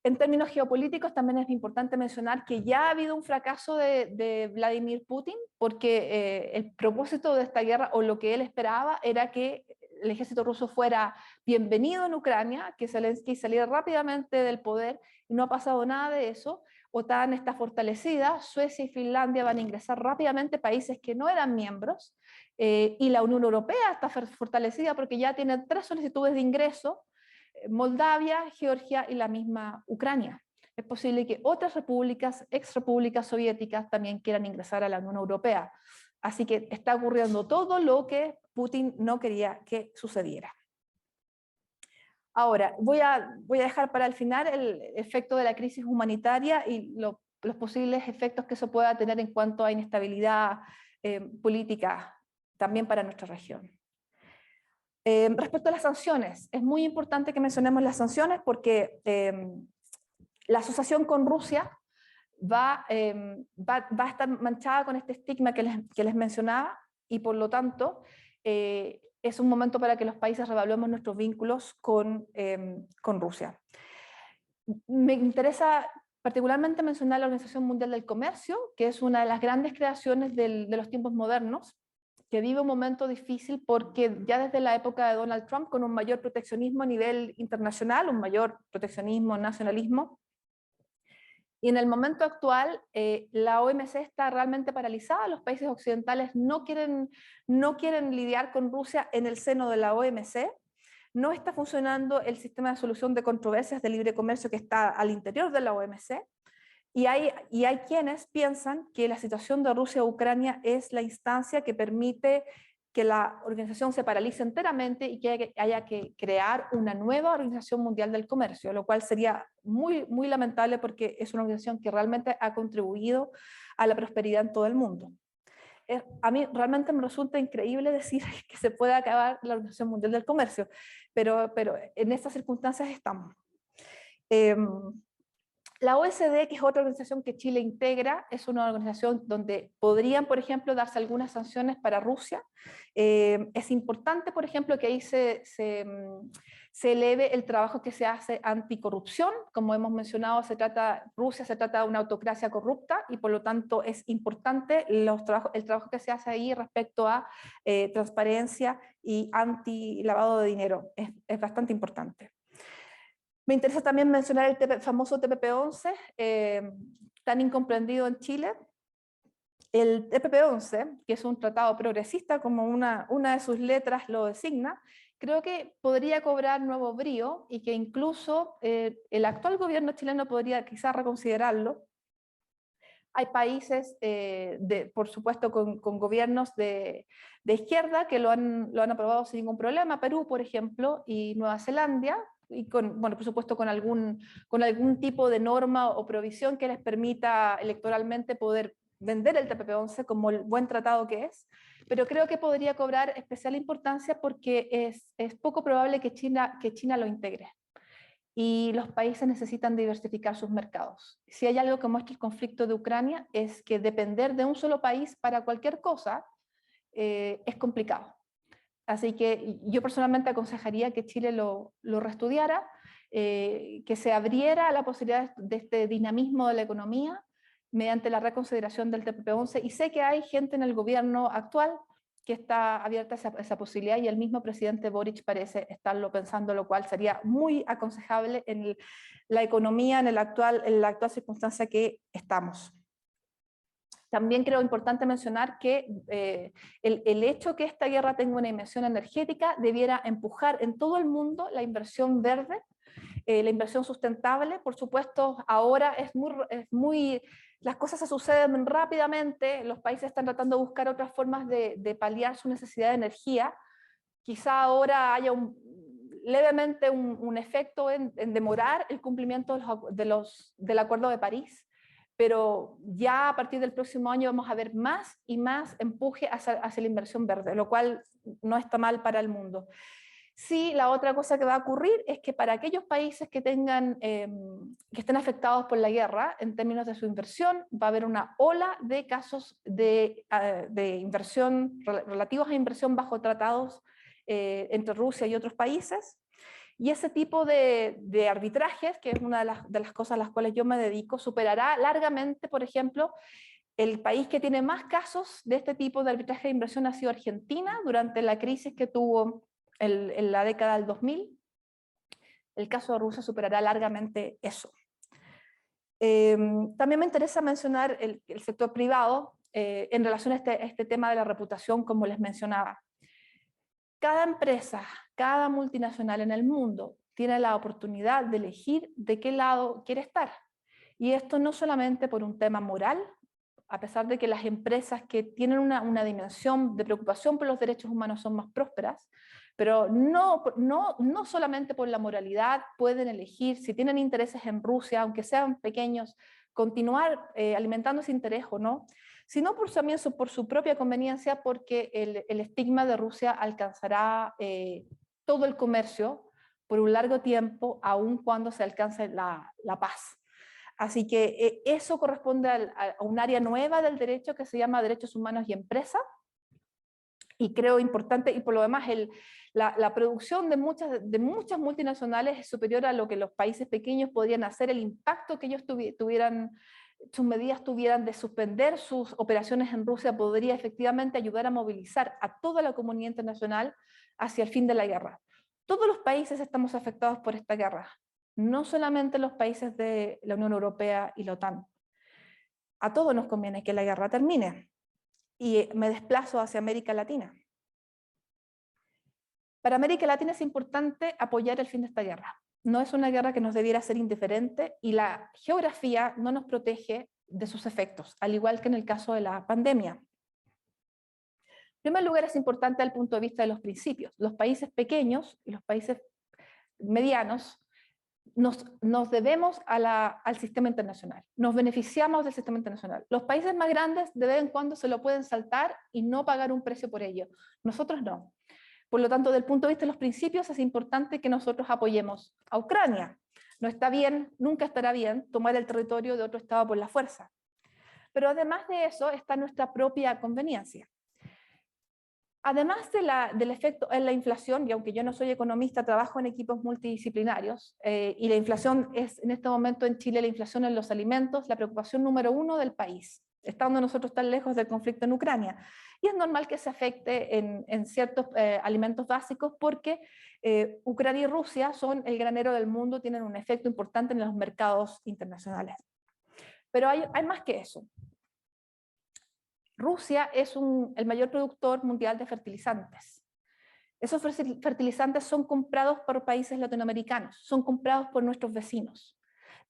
En términos geopolíticos también es importante mencionar que ya ha habido un fracaso de Vladimir Putin, porque el propósito de esta guerra, o lo que él esperaba, era que el ejército ruso fuera bienvenido en Ucrania, que Zelensky saliera rápidamente del poder, y no ha pasado nada de eso. OTAN está fortalecida, Suecia y Finlandia van a ingresar rápidamente, países que no eran miembros, y la Unión Europea está fortalecida porque ya tiene 3 solicitudes de ingreso: Moldavia, Georgia y la misma Ucrania. Es posible que otras repúblicas, exrepúblicas soviéticas, también quieran ingresar a la Unión Europea. Así que está ocurriendo todo lo que Putin no quería que sucediera. Ahora, voy a dejar para el final el efecto de la crisis humanitaria y los posibles efectos que eso pueda tener en cuanto a inestabilidad política también para nuestra región. Respecto a las sanciones, es muy importante que mencionemos las sanciones porque la asociación con Rusia va a estar manchada con este estigma que les mencionaba, y por lo tanto es un momento para que los países reevaluemos nuestros vínculos con Rusia. Me interesa particularmente mencionar la Organización Mundial del Comercio, que es una de las grandes creaciones de los tiempos modernos, que vive un momento difícil porque ya desde la época de Donald Trump, con un mayor proteccionismo a nivel internacional, un mayor proteccionismo, nacionalismo, y en el momento actual la OMC está realmente paralizada. Los países occidentales no quieren lidiar con Rusia en el seno de la OMC. No está funcionando el sistema de solución de controversias de libre comercio que está al interior de la OMC. Y hay quienes piensan que la situación de Rusia-Ucrania es la instancia que permite que la organización se paralice enteramente y que haya que crear una nueva Organización Mundial del Comercio, lo cual sería muy, muy lamentable porque es una organización que realmente ha contribuido a la prosperidad en todo el mundo. A mí realmente me resulta increíble decir que se puede acabar la Organización Mundial del Comercio, pero en estas circunstancias estamos. La OECD, que es otra organización que Chile integra, es una organización donde podrían, por ejemplo, darse algunas sanciones para Rusia. Es importante, por ejemplo, que ahí se eleve el trabajo que se hace anticorrupción. Como hemos mencionado, Rusia se trata de una autocracia corrupta y por lo tanto es importante el trabajo que se hace ahí respecto a transparencia y anti-lavado de dinero. Es bastante importante. Me interesa también mencionar el famoso TPP-11, tan incomprendido en Chile. El TPP-11, que es un tratado progresista, como una de sus letras lo designa, creo que podría cobrar nuevo brío y que incluso el actual gobierno chileno podría quizás reconsiderarlo. Hay países, por supuesto, con gobiernos de izquierda que lo han aprobado sin ningún problema. Perú, por ejemplo, y Nueva Zelanda, y bueno, por supuesto con algún tipo de norma o provisión que les permita electoralmente poder vender el TPP-11 como el buen tratado que es, pero creo que podría cobrar especial importancia porque es poco probable que China lo integre. Y los países necesitan diversificar sus mercados. Si hay algo que muestra el conflicto de Ucrania es que depender de un solo país para cualquier cosa es complicado. Así que yo personalmente aconsejaría que Chile lo reestudiara, que se abriera a la posibilidad de este dinamismo de la economía mediante la reconsideración del TPP-11, y sé que hay gente en el gobierno actual que está abierta a esa posibilidad, y el mismo presidente Boric parece estarlo pensando, lo cual sería muy aconsejable en la economía en la actual circunstancia que estamos. También creo importante mencionar que el hecho que esta guerra tenga una dimensión energética debiera empujar en todo el mundo la inversión verde, la inversión sustentable. Por supuesto, ahora las cosas se suceden rápidamente, los países están tratando de buscar otras formas de paliar su necesidad de energía. Quizá ahora haya levemente un efecto en demorar el cumplimiento del Acuerdo de París, pero ya a partir del próximo año vamos a ver más y más empuje hacia la inversión verde, lo cual no está mal para el mundo. Sí, la otra cosa que va a ocurrir es que para aquellos países que estén afectados por la guerra, en términos de su inversión, va a haber una ola de casos de inversión relativos a inversión bajo tratados entre Rusia y otros países. Y ese tipo de arbitrajes, que es una de las cosas a las cuales yo me dedico, superará largamente, por ejemplo, el país que tiene más casos de este tipo de arbitraje de inversión ha sido Argentina durante la crisis que tuvo en la década del 2000. El caso de Rusia superará largamente eso. También me interesa mencionar el sector privado en relación a este tema de la reputación, como les mencionaba. Cada empresa, cada multinacional en el mundo tiene la oportunidad de elegir de qué lado quiere estar. Y esto no solamente por un tema moral, a pesar de que las empresas que tienen una dimensión de preocupación por los derechos humanos son más prósperas, pero no solamente por la moralidad pueden elegir, si tienen intereses en Rusia, aunque sean pequeños, continuar alimentando ese interés o no, sino también por su propia conveniencia, porque el estigma de Rusia alcanzará todo el comercio por un largo tiempo, aun cuando se alcance la paz. Así que eso corresponde a un área nueva del derecho que se llama Derechos Humanos y Empresa, y creo importante, y por lo demás la producción de muchas multinacionales es superior a lo que los países pequeños podrían hacer, el impacto que ellos sus medidas tuvieran de suspender sus operaciones en Rusia podría efectivamente ayudar a movilizar a toda la comunidad internacional hacia el fin de la guerra. Todos los países estamos afectados por esta guerra, no solamente los países de la Unión Europea y la OTAN. A todos nos conviene que la guerra termine. Y me desplazo hacia América Latina. Para América Latina es importante apoyar el fin de esta guerra. No es una guerra que nos debiera ser indiferente y la geografía no nos protege de sus efectos, al igual que en el caso de la pandemia. En primer lugar, es importante desde el punto de vista de los principios. Los países pequeños y los países medianos nos debemos al sistema internacional, nos beneficiamos del sistema internacional. Los países más grandes de vez en cuando se lo pueden saltar y no pagar un precio por ello. Nosotros no. Por lo tanto, desde el punto de vista de los principios, es importante que nosotros apoyemos a Ucrania. No está bien, nunca estará bien, tomar el territorio de otro Estado por la fuerza. Pero además de eso está nuestra propia conveniencia. Además del efecto en la inflación, y aunque yo no soy economista, trabajo en equipos multidisciplinarios, y la inflación es en este momento en Chile, la inflación en los alimentos, la preocupación número 1 del país, estando nosotros tan lejos del conflicto en Ucrania. Y es normal que se afecte en ciertos alimentos básicos porque Ucrania y Rusia son el granero del mundo, tienen un efecto importante en los mercados internacionales. Pero hay más que eso. Rusia es el mayor productor mundial de fertilizantes. Esos fertilizantes son comprados por países latinoamericanos, son comprados por nuestros vecinos.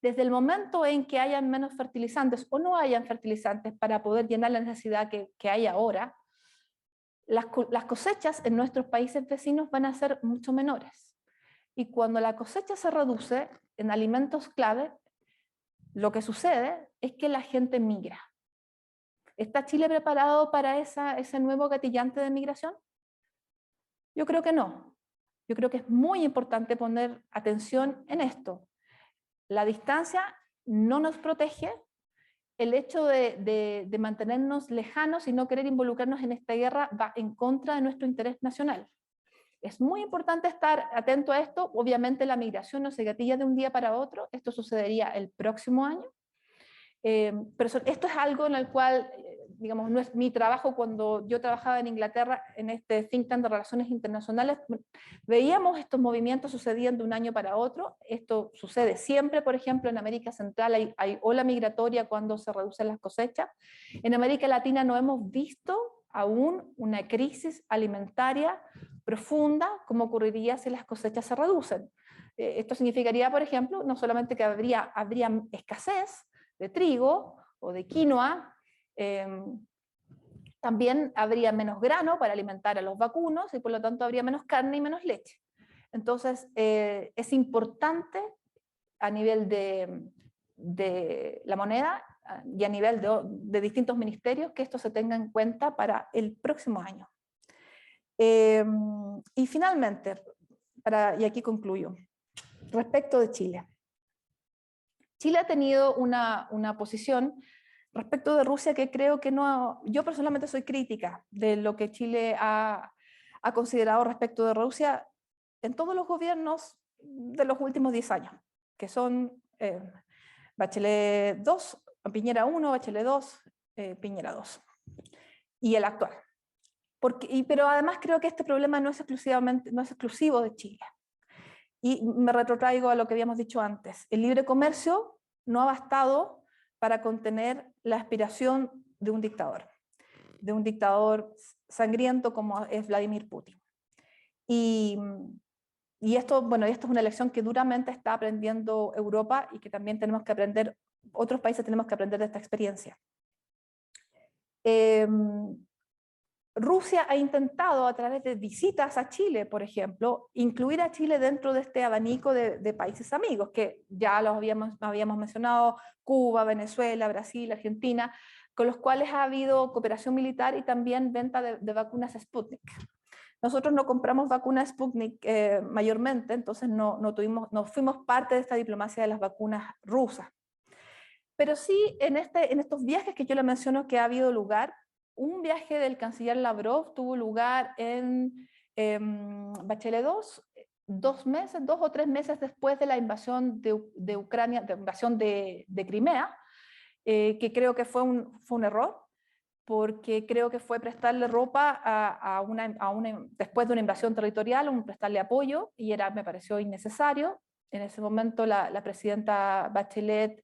Desde el momento en que hayan menos fertilizantes o no hayan fertilizantes para poder llenar la necesidad que hay ahora, las cosechas en nuestros países vecinos van a ser mucho menores. Y cuando la cosecha se reduce en alimentos clave, lo que sucede es que la gente migra. ¿Está Chile preparado para ese nuevo gatillante de migración? Yo creo que no. Yo creo que es muy importante poner atención en esto. La distancia no nos protege. El hecho de mantenernos lejanos y no querer involucrarnos en esta guerra va en contra de nuestro interés nacional. Es muy importante estar atento a esto. Obviamente la migración no se gatilla de un día para otro. Esto sucedería el próximo año. Pero esto es algo en el cual, digamos, no es mi trabajo. Cuando yo trabajaba en Inglaterra en este think tank de relaciones internacionales, veíamos estos movimientos sucediendo de un año para otro. Esto sucede siempre, por ejemplo, en América Central hay ola migratoria cuando se reducen las cosechas. En América Latina no hemos visto aún una crisis alimentaria profunda como ocurriría si las cosechas se reducen. Esto significaría, por ejemplo, no solamente que habría escasez de trigo o de quinoa, también habría menos grano para alimentar a los vacunos y por lo tanto habría menos carne y menos leche. Entonces es importante a nivel de la moneda y a nivel de distintos ministerios que esto se tenga en cuenta para el próximo año. Y finalmente, y aquí concluyo, respecto de Chile. Chile ha tenido una posición respecto de Rusia que creo que no... Yo personalmente soy crítica de lo que Chile ha considerado respecto de Rusia. En todos los gobiernos de los últimos 10 años, que son Bachelet 2, Piñera 1, Bachelet 2, Piñera 2, y el actual. Pero además creo que este problema no es exclusivo de Chile. Y me retrotraigo a lo que habíamos dicho antes. El libre comercio no ha bastado para contener la aspiración de un dictador sangriento como es Vladimir Putin. Y esto, bueno, esto es una lección que duramente está aprendiendo Europa y que también tenemos que aprender, otros países tenemos que aprender de esta experiencia. Rusia ha intentado a través de visitas a Chile, por ejemplo, incluir a Chile dentro de este abanico de países amigos, que ya los habíamos mencionado, Cuba, Venezuela, Brasil, Argentina, con los cuales ha habido cooperación militar y también venta de vacunas Sputnik. Nosotros no compramos vacunas Sputnik mayormente, entonces no fuimos parte de esta diplomacia de las vacunas rusas. Pero sí, en estos viajes que yo le menciono que ha habido lugar, un viaje del canciller Lavrov tuvo lugar en Bachelet 2, 2 o 3 meses después de la invasión de Ucrania, de invasión de Crimea, que creo que fue un error, porque creo que fue prestarle ropa después de una invasión territorial, prestarle apoyo, y me pareció innecesario. En ese momento la presidenta Bachelet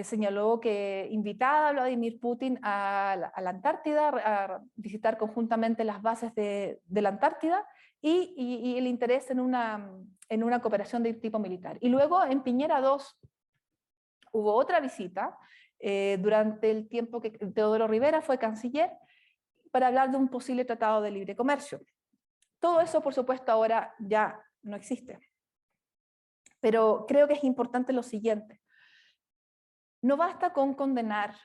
señaló que invitada a Vladimir Putin a la Antártida, a visitar conjuntamente las bases de la Antártida y el interés en una cooperación de tipo militar. Y luego en Piñera 2 hubo otra visita durante el tiempo que Teodoro Rivera fue canciller para hablar de un posible tratado de libre comercio. Todo eso, por supuesto, ahora ya no existe. Pero creo que es importante lo siguiente. No basta con condenar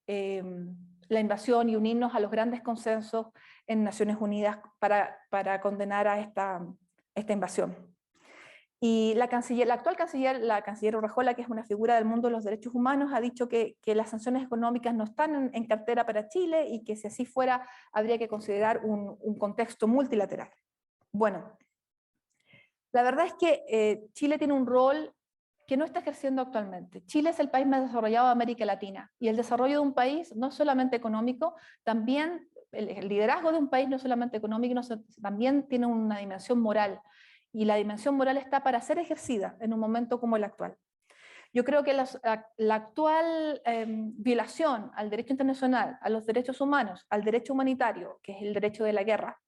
la invasión y unirnos a los grandes consensos en Naciones Unidas para condenar a esta invasión. Y la actual canciller, la canciller Urrejola, que es una figura del mundo de los derechos humanos, ha dicho que las sanciones económicas no están en cartera para Chile y que si así fuera habría que considerar un contexto multilateral. Bueno, la verdad es que Chile tiene un rol que no está ejerciendo actualmente. Chile es el país más desarrollado de América Latina, y el desarrollo de un país no solamente económico, también el liderazgo de un país no solamente económico, también tiene una dimensión moral, y la dimensión moral está para ser ejercida en un momento como el actual. Yo creo que la actual violación al derecho internacional, a los derechos humanos, al derecho humanitario, que es el derecho de la guerra,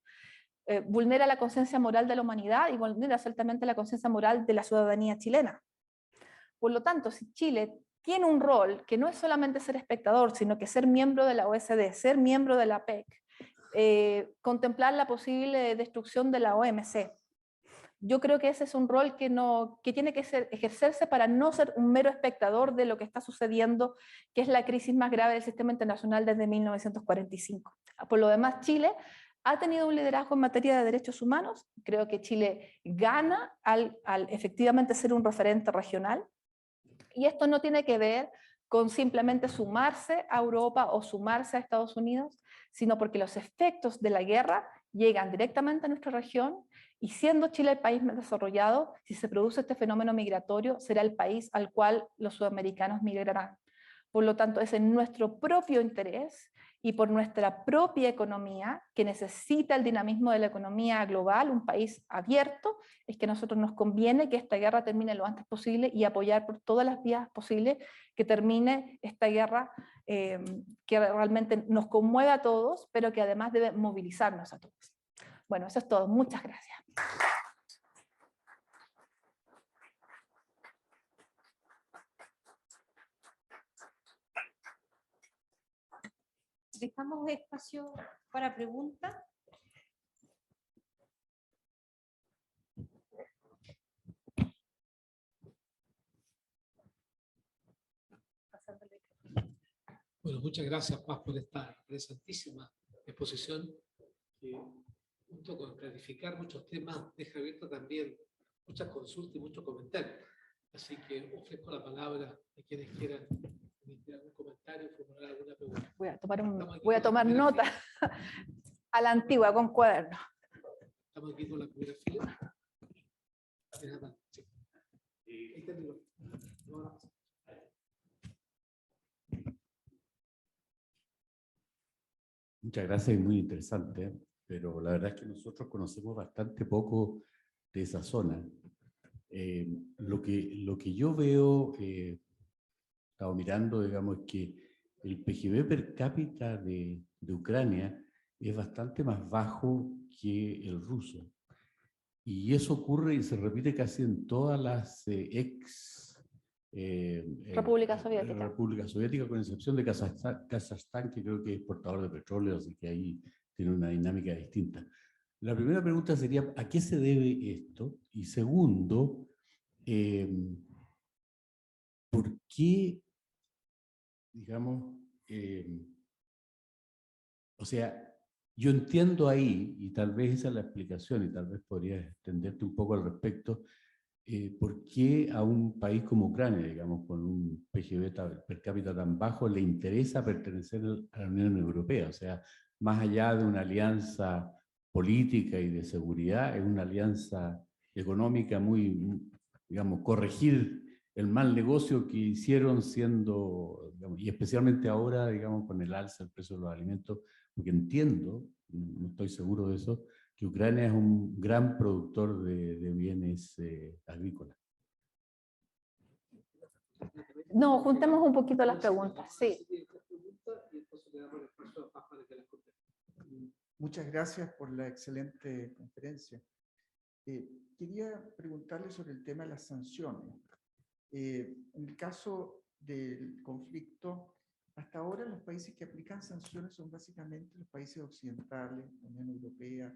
vulnera la conciencia moral de la humanidad y vulnera ciertamente la conciencia moral de la ciudadanía chilena. Por lo tanto, si Chile tiene un rol que no es solamente ser espectador, sino que ser miembro de la OSD, ser miembro de la PEC, contemplar la posible destrucción de la OMC, yo creo que ese es un rol que tiene que ejercerse para no ser un mero espectador de lo que está sucediendo, que es la crisis más grave del sistema internacional desde 1945. Por lo demás, Chile ha tenido un liderazgo en materia de derechos humanos. Creo que Chile gana al efectivamente ser un referente regional. Y esto no tiene que ver con simplemente sumarse a Europa o sumarse a Estados Unidos, sino porque los efectos de la guerra llegan directamente a nuestra región, y siendo Chile el país más desarrollado, si se produce este fenómeno migratorio, será el país al cual los sudamericanos migrarán. Por lo tanto, es en nuestro propio interés y por nuestra propia economía, que necesita el dinamismo de la economía global, un país abierto, es que a nosotros nos conviene que esta guerra termine lo antes posible y apoyar por todas las vías posibles que termine esta guerra que realmente nos conmueve a todos, pero que además debe movilizarnos a todos. Bueno, eso es todo. Muchas gracias. Dejamos espacio para preguntas. Bueno, muchas gracias, Paz, por esta interesantísima exposición que, junto con clarificar muchos temas, deja abierta también muchas consultas y muchos comentarios. Así que ofrezco la palabra a quienes quieran emitir algún comentario, formular alguna pregunta. Voy a tomar nota a la antigua, con cuaderno. Estamos aquí con la primera fila. Sí. Ahí terminó. No, Muchas gracias, es muy interesante, pero la verdad es que nosotros conocemos bastante poco de esa zona. Lo que yo veo, estaba mirando, digamos, es que el PGB per cápita de Ucrania es bastante más bajo que el ruso. Y eso ocurre y se repite casi en todas las República Soviética. República Soviética, con excepción de Kazajstán, que creo que es exportador de petróleo, así que ahí tiene una dinámica distinta. La primera pregunta sería, ¿a qué se debe esto? Y segundo, ¿por qué, digamos, o sea, yo entiendo ahí, y tal vez esa es la explicación, y tal vez podrías extenderte un poco al respecto, ¿por qué a un país como Ucrania, digamos, con un PGB per cápita tan bajo, le interesa pertenecer a la Unión Europea? O sea, más allá de una alianza política y de seguridad, es una alianza económica muy, digamos, corregir el mal negocio que hicieron siendo, digamos, y especialmente ahora, digamos, con el alza del precio de los alimentos, porque entiendo, no estoy seguro de eso, que Ucrania es un gran productor de bienes agrícolas. No, juntemos un poquito las preguntas, sí. Muchas gracias por la excelente conferencia. Quería preguntarle sobre el tema de las sanciones. En el caso del conflicto, hasta ahora los países que aplican sanciones son básicamente los países occidentales, la Unión Europea,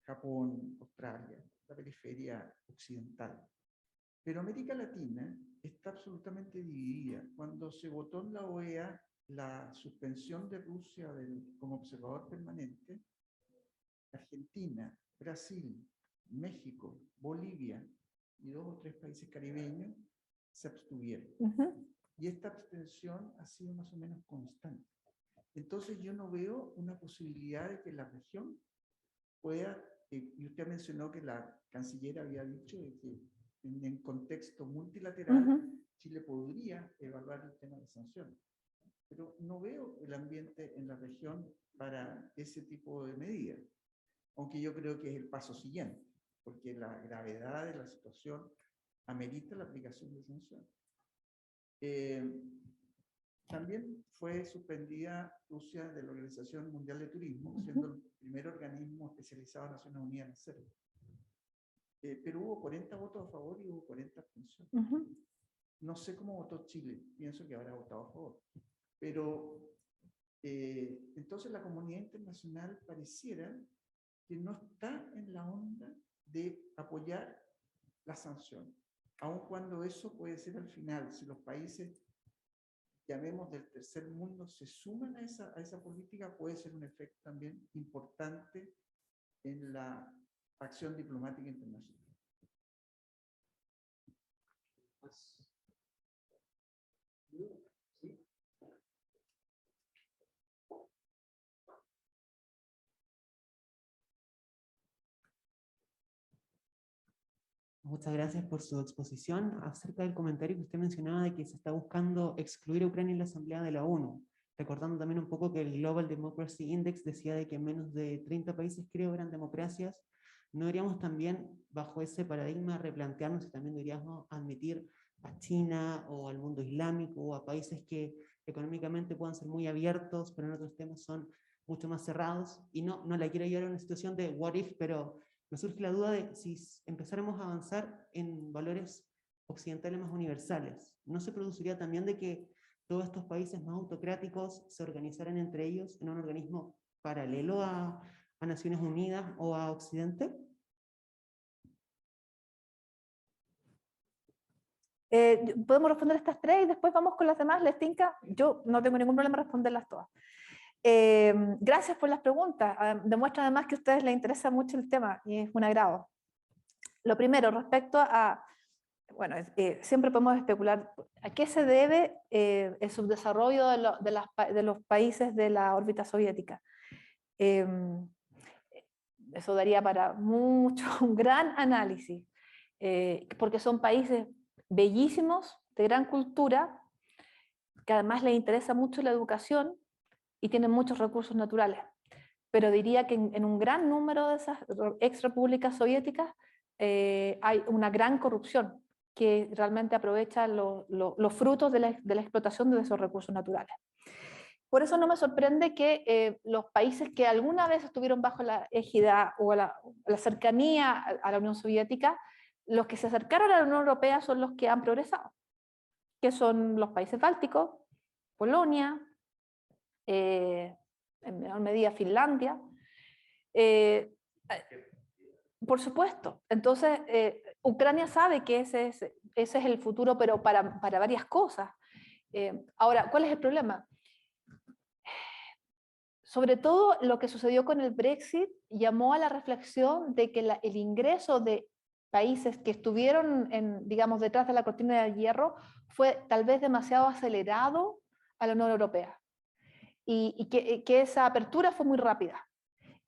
Japón, Australia, la periferia occidental. Pero América Latina está absolutamente dividida. Cuando se votó en la OEA la suspensión de Rusia como observador permanente, Argentina, Brasil, México, Bolivia y 2 o 3 países caribeños se abstuvieron. Y esta abstención ha sido más o menos constante. Entonces yo no veo una posibilidad de que la región pueda, y usted mencionó que la canciller había dicho de que en contexto multilateral Chile podría evaluar el tema de sanciones. Pero no veo el ambiente en la región para ese tipo de medidas, aunque yo creo que es el paso siguiente, porque la gravedad de la situación amerita la aplicación de sanciones. También fue suspendida Rusia de la Organización Mundial de Turismo, siendo el primer organismo especializado en Naciones Unidas en hacerlo. Pero hubo 40 votos a favor y hubo 40 abstenciones. No sé cómo votó Chile, pienso que habrá votado a favor. Pero entonces la comunidad internacional pareciera que no está en la onda de apoyar la sanción, aun cuando eso puede ser al final, si los países, llamemos del tercer mundo, se suman a esa política, puede ser un efecto también importante en la acción diplomática internacional. Muchas gracias por su exposición acerca del comentario que usted mencionaba de que se está buscando excluir a Ucrania en la Asamblea de la ONU. Recordando también un poco que el Global Democracy Index decía de que menos de 30 países, creo, eran democracias. ¿No deberíamos también, bajo ese paradigma, replantearnos si también deberíamos admitir a China o al mundo islámico o a países que económicamente puedan ser muy abiertos, pero en otros temas son mucho más cerrados? Y no la quiero llevar a una situación de what if, pero me surge la duda de si empezáramos a avanzar en valores occidentales más universales, ¿no se produciría también de que todos estos países más autocráticos se organizaran entre ellos en un organismo paralelo a Naciones Unidas o a Occidente? Podemos responder estas 3 y después vamos con las demás. ¿Les tinca? Yo no tengo ningún problema en responderlas todas. Gracias por las preguntas. Demuestra además que a ustedes les interesa mucho el tema y es un agrado. Lo primero, respecto a, bueno, siempre podemos especular a qué se debe el subdesarrollo de los países de la órbita soviética. eso daría para mucho, un gran análisis, porque son países bellísimos, de gran cultura, que además les interesa mucho la educación y tienen muchos recursos naturales. Pero diría que en un gran número de esas ex repúblicas soviéticas hay una gran corrupción que realmente aprovecha los frutos de la explotación de esos recursos naturales. Por eso no me sorprende que los países que alguna vez estuvieron bajo la égida o la cercanía a la Unión Soviética, los que se acercaron a la Unión Europea son los que han progresado, que son los países bálticos, Polonia, en menor medida Finlandia. Por supuesto. Entonces, Ucrania sabe que ese es el futuro, pero para varias cosas. Ahora, ¿cuál es el problema? Sobre todo lo que sucedió con el Brexit llamó a la reflexión de que el ingreso de países que estuvieron, digamos, detrás de la cortina de hierro fue tal vez demasiado acelerado a la Unión Europea y que esa apertura fue muy rápida.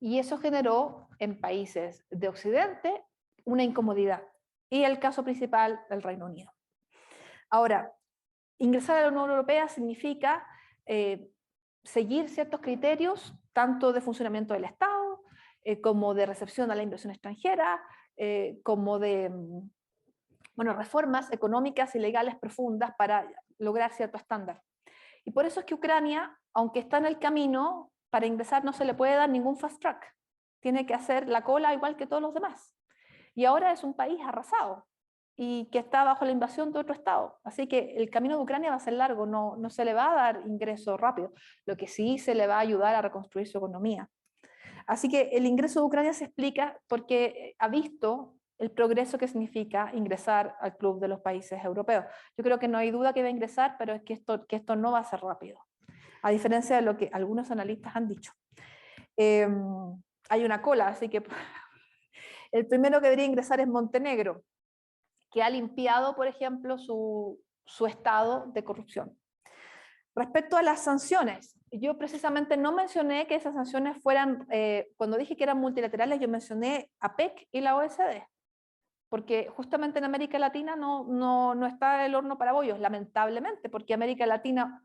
Y eso generó en países de Occidente una incomodidad. Y el caso principal, el Reino Unido. Ahora, ingresar a la Unión Europea significa seguir ciertos criterios, tanto de funcionamiento del Estado, como de recepción a la inversión extranjera, como de reformas económicas y legales profundas para lograr cierto estándar. Y por eso es que Ucrania, aunque está en el camino, para ingresar no se le puede dar ningún fast track. Tiene que hacer la cola igual que todos los demás. Y ahora es un país arrasado y que está bajo la invasión de otro Estado. Así que el camino de Ucrania va a ser largo, no se le va a dar ingreso rápido, lo que sí se le va a ayudar a reconstruir su economía. Así que el ingreso de Ucrania se explica porque ha visto el progreso que significa ingresar al club de los países europeos. Yo creo que no hay duda que va a ingresar, pero es que esto no va a ser rápido, a diferencia de lo que algunos analistas han dicho. Hay una cola, así que el primero que debería ingresar es Montenegro, que ha limpiado, por ejemplo, su estado de corrupción. Respecto a las sanciones, yo precisamente no mencioné que esas sanciones fueran, cuando dije que eran multilaterales, yo mencioné APEC y la OSD, porque justamente en América Latina no está el horno para bollos, lamentablemente, porque América Latina,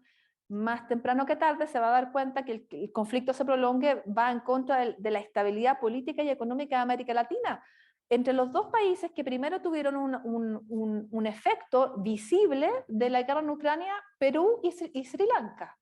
más temprano que tarde, se va a dar cuenta que el conflicto se prolongue, va en contra de la estabilidad política y económica de América Latina. Entre los dos países que primero tuvieron un efecto visible de la guerra en Ucrania, Perú y Sri Lanka,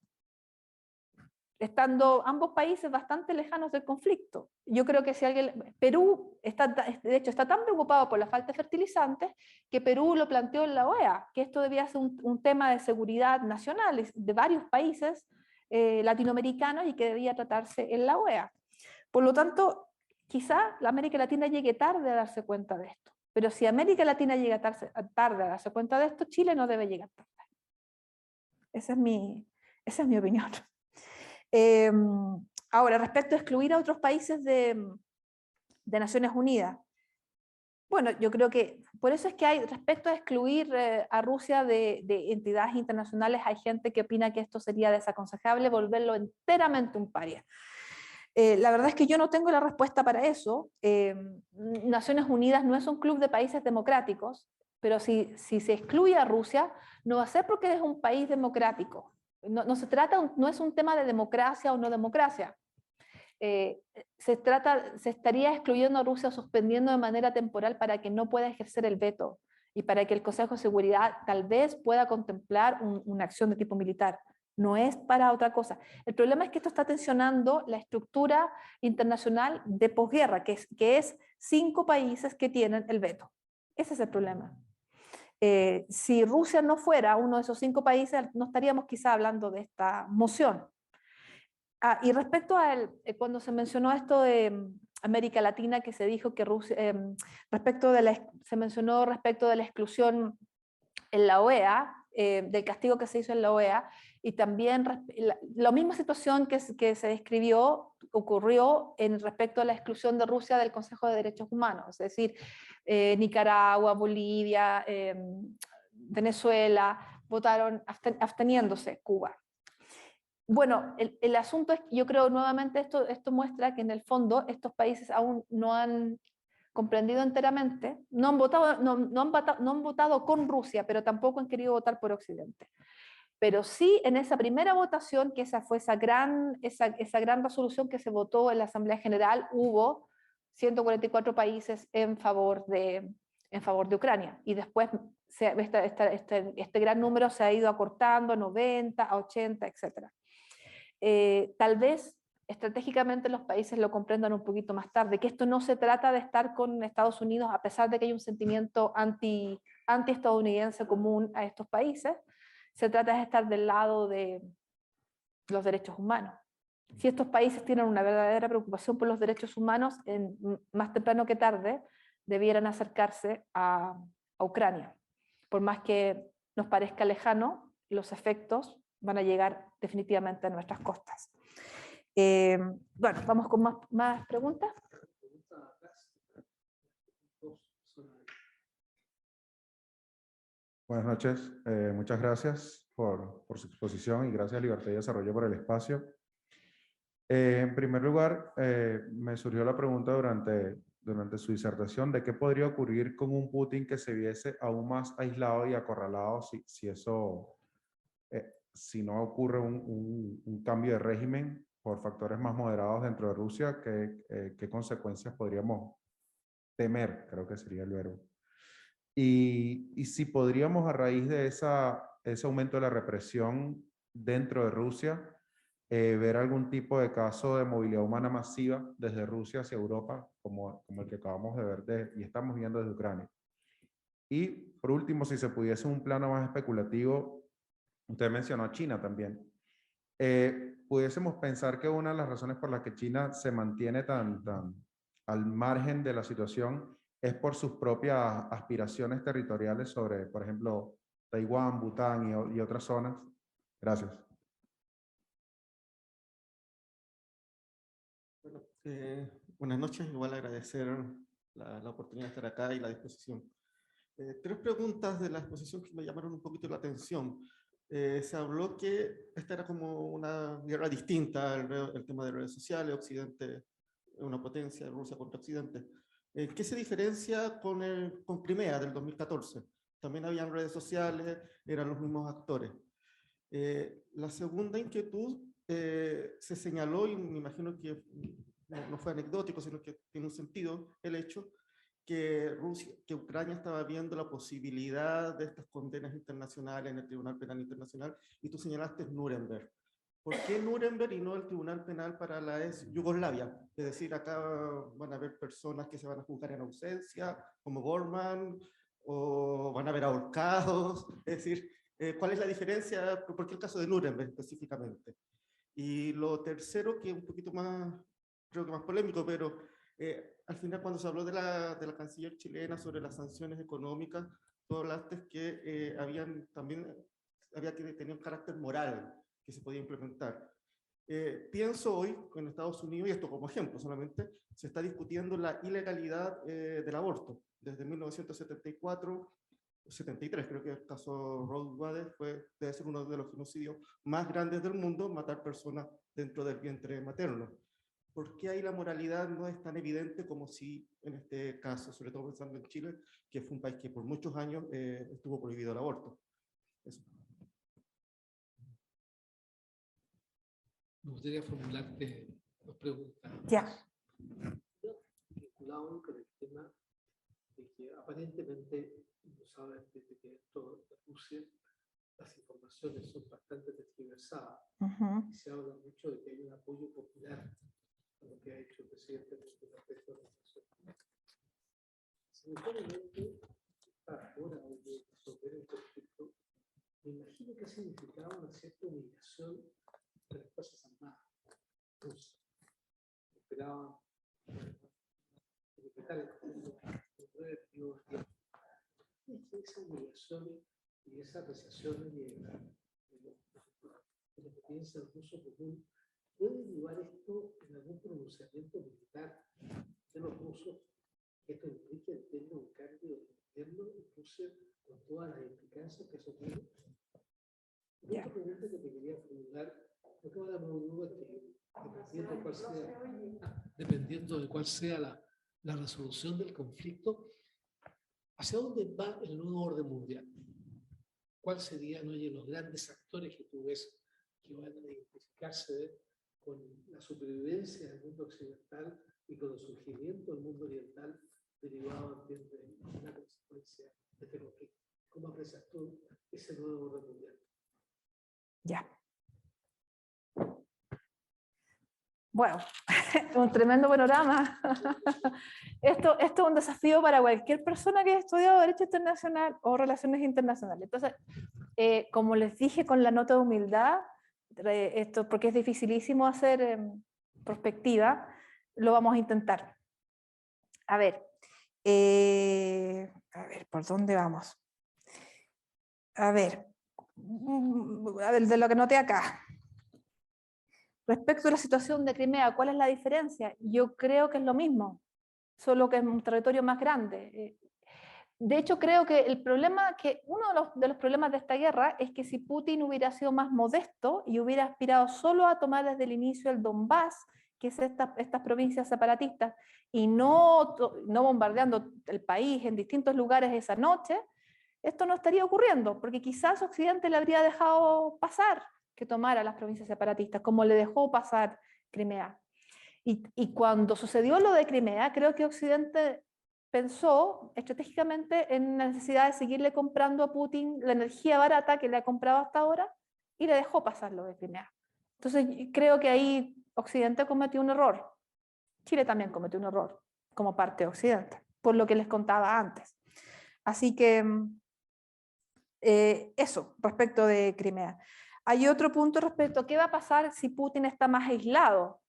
estando ambos países bastante lejanos del conflicto. Yo creo que si alguien... Perú, de hecho, está tan preocupado por la falta de fertilizantes que Perú lo planteó en la OEA, que esto debía ser un tema de seguridad nacional de varios países latinoamericanos y que debía tratarse en la OEA. Por lo tanto, quizá la América Latina llegue tarde a darse cuenta de esto, pero si América Latina llega tarde a darse cuenta de esto, Chile no debe llegar tarde. Esa es mi opinión. Ahora, respecto a excluir a otros países de Naciones Unidas, bueno, yo creo que por eso es que respecto a excluir a Rusia de entidades internacionales, hay gente que opina que esto sería desaconsejable, volverlo enteramente un paria. La verdad es que yo no tengo la respuesta para eso. Naciones Unidas no es un club de países democráticos, pero si se excluye a Rusia, no va a ser porque es un país democrático. No es un tema de democracia o no democracia. Se estaría excluyendo a Rusia, suspendiendo de manera temporal para que no pueda ejercer el veto y para que el Consejo de Seguridad tal vez pueda contemplar una acción de tipo militar. No es para otra cosa. El problema es que esto está tensionando la estructura internacional de posguerra, que es 5 países que tienen el veto. Ese es el problema. Si Rusia no fuera uno de esos 5 países, no estaríamos quizá hablando de esta moción. Y respecto a cuando se mencionó esto de América Latina, que se dijo que Rusia, se mencionó respecto de la exclusión en la OEA, del castigo que se hizo en la OEA, y también la misma situación que se describió ocurrió respecto a la exclusión de Rusia del Consejo de Derechos Humanos, es decir, Nicaragua, Bolivia, Venezuela, votaron absteniéndose, Cuba. Bueno, el asunto es que yo creo nuevamente esto muestra que en el fondo estos países aún no han comprendido enteramente, no han votado con Rusia, pero tampoco han querido votar por Occidente. Pero sí en esa primera votación, que esa fue esa gran resolución que se votó en la Asamblea General, hubo 144 países en favor de Ucrania. Y después este gran número se ha ido acortando a 90, a 80, etc. Tal vez estratégicamente los países lo comprendan un poquito más tarde, que esto no se trata de estar con Estados Unidos, a pesar de que hay un sentimiento anti-estadounidense común a estos países, se trata de estar del lado de los derechos humanos. Si estos países tienen una verdadera preocupación por los derechos humanos, más temprano que tarde debieran acercarse a Ucrania. Por más que nos parezca lejano, los efectos van a llegar definitivamente a nuestras costas. Bueno, vamos con más preguntas. Buenas noches, muchas gracias por su exposición y gracias a Libertad y Desarrollo por el espacio. En primer lugar, me surgió la pregunta durante su disertación de qué podría ocurrir con un Putin que se viese aún más aislado y acorralado si no ocurre un cambio de régimen por factores más moderados dentro de Rusia. ¿Qué consecuencias podríamos temer? Creo que sería el verbo. Y si podríamos, a raíz de ese aumento de la represión dentro de Rusia, ver algún tipo de caso de movilidad humana masiva desde Rusia hacia Europa, como el que acabamos de ver y estamos viendo desde Ucrania. Y por último, si se pudiese un plano más especulativo, usted mencionó a China también. Pudiésemos pensar que una de las razones por las que China se mantiene tan al margen de la situación es por sus propias aspiraciones territoriales sobre, por ejemplo, Taiwán, Bután y otras zonas. Gracias. Bueno, buenas noches, igual agradecer la oportunidad de estar acá y la disposición. Tres preguntas de la exposición que me llamaron un poquito la atención. Se habló que esta era como una guerra distinta, el tema de redes sociales, Occidente, una potencia, Rusia contra Occidente. ¿Qué se diferencia con Crimea del 2014? También habían redes sociales, eran los mismos actores. La segunda inquietud, se señaló, y me imagino que no fue anecdótico, sino que tiene un sentido el hecho, que Ucrania estaba viendo la posibilidad de estas condenas internacionales en el Tribunal Penal Internacional, y tú señalaste Nuremberg. ¿Por qué Nuremberg y no el Tribunal Penal para la ex Yugoslavia? Es decir, acá van a haber personas que se van a juzgar en ausencia, como Bormann, o van a haber ahorcados. Es decir, ¿cuál es la diferencia? ¿Por qué el caso de Nuremberg específicamente? Y lo tercero, que es un poquito más, creo que más polémico, pero al final cuando se habló de la canciller chilena sobre las sanciones económicas, tú hablaste que había que tener un carácter moral que se podía implementar. Pienso hoy en Estados Unidos, y esto como ejemplo solamente, se está discutiendo la ilegalidad del aborto. Desde 1974, 73, creo que el caso Rosewater debe ser uno de los genocidios más grandes del mundo, matar personas dentro del vientre materno. ¿Por qué ahí la moralidad no es tan evidente como si en este caso, sobre todo pensando en Chile, que fue un país que por muchos años estuvo prohibido el aborto? Eso. Me gustaría formularte dos preguntas. Ya. Vinculado con el tema de que aparentemente, no saben desde que esto de Rusia, las informaciones son bastante tergiversadas. Se habla mucho de que hay un apoyo popular a lo que ha hecho el presidente respecto a la situación. Simultáneamente, para ahora de resolver el conflicto, me imagino que ha significado una cierta humillación de las Fuerzas Armadas rusas. Esperaban decretar el conflicto en 9 periodos de tiempo. Es que esas humillaciones y esas apreciaciones de lo que piensa el ruso común puede llevar esto en algún pronunciamiento militar de los rusos, que esto implique el tema de un cambio de gobierno en Rusia con todas las implicancias que eso tiene. Y otra pregunta que te quería formular Lo que ahora me preocupa es que dependiendo de cuál sea la resolución del conflicto, ¿hacia dónde va el nuevo orden mundial? ¿Cuáles serían, oye, los grandes actores que tú ves que van a identificarse con la supervivencia del mundo occidental y con el surgimiento del mundo oriental derivado también de una consecuencia de este conflicto? ¿Cómo aprecias tú ese nuevo orden mundial? Ya. Bueno, un tremendo panorama. Esto es un desafío para cualquier persona que haya estudiado Derecho Internacional o Relaciones Internacionales. Entonces, como les dije con la nota de humildad, esto porque es dificilísimo hacer perspectiva, lo vamos a intentar. A ver, ¿por dónde vamos? A ver, de lo que noté acá. Respecto a la situación de Crimea, ¿cuál es la diferencia? Yo creo que es lo mismo, solo que es un territorio más grande. De hecho, creo que uno de los problemas de esta guerra es que si Putin hubiera sido más modesto y hubiera aspirado solo a tomar desde el inicio el Donbass, que es estas provincias separatistas, y no bombardeando el país en distintos lugares esa noche, esto no estaría ocurriendo, porque quizás Occidente le habría dejado pasar que tomara las provincias separatistas, como le dejó pasar Crimea. Y cuando sucedió lo de Crimea, creo que Occidente pensó estratégicamente en la necesidad de seguirle comprando a Putin la energía barata que le ha comprado hasta ahora y le dejó pasar lo de Crimea. Entonces creo que ahí Occidente cometió un error. Chile también cometió un error como parte de Occidente, por lo que les contaba antes. Así que eso respecto de Crimea. Hay otro punto respecto a qué va a pasar si Putin está más aislado.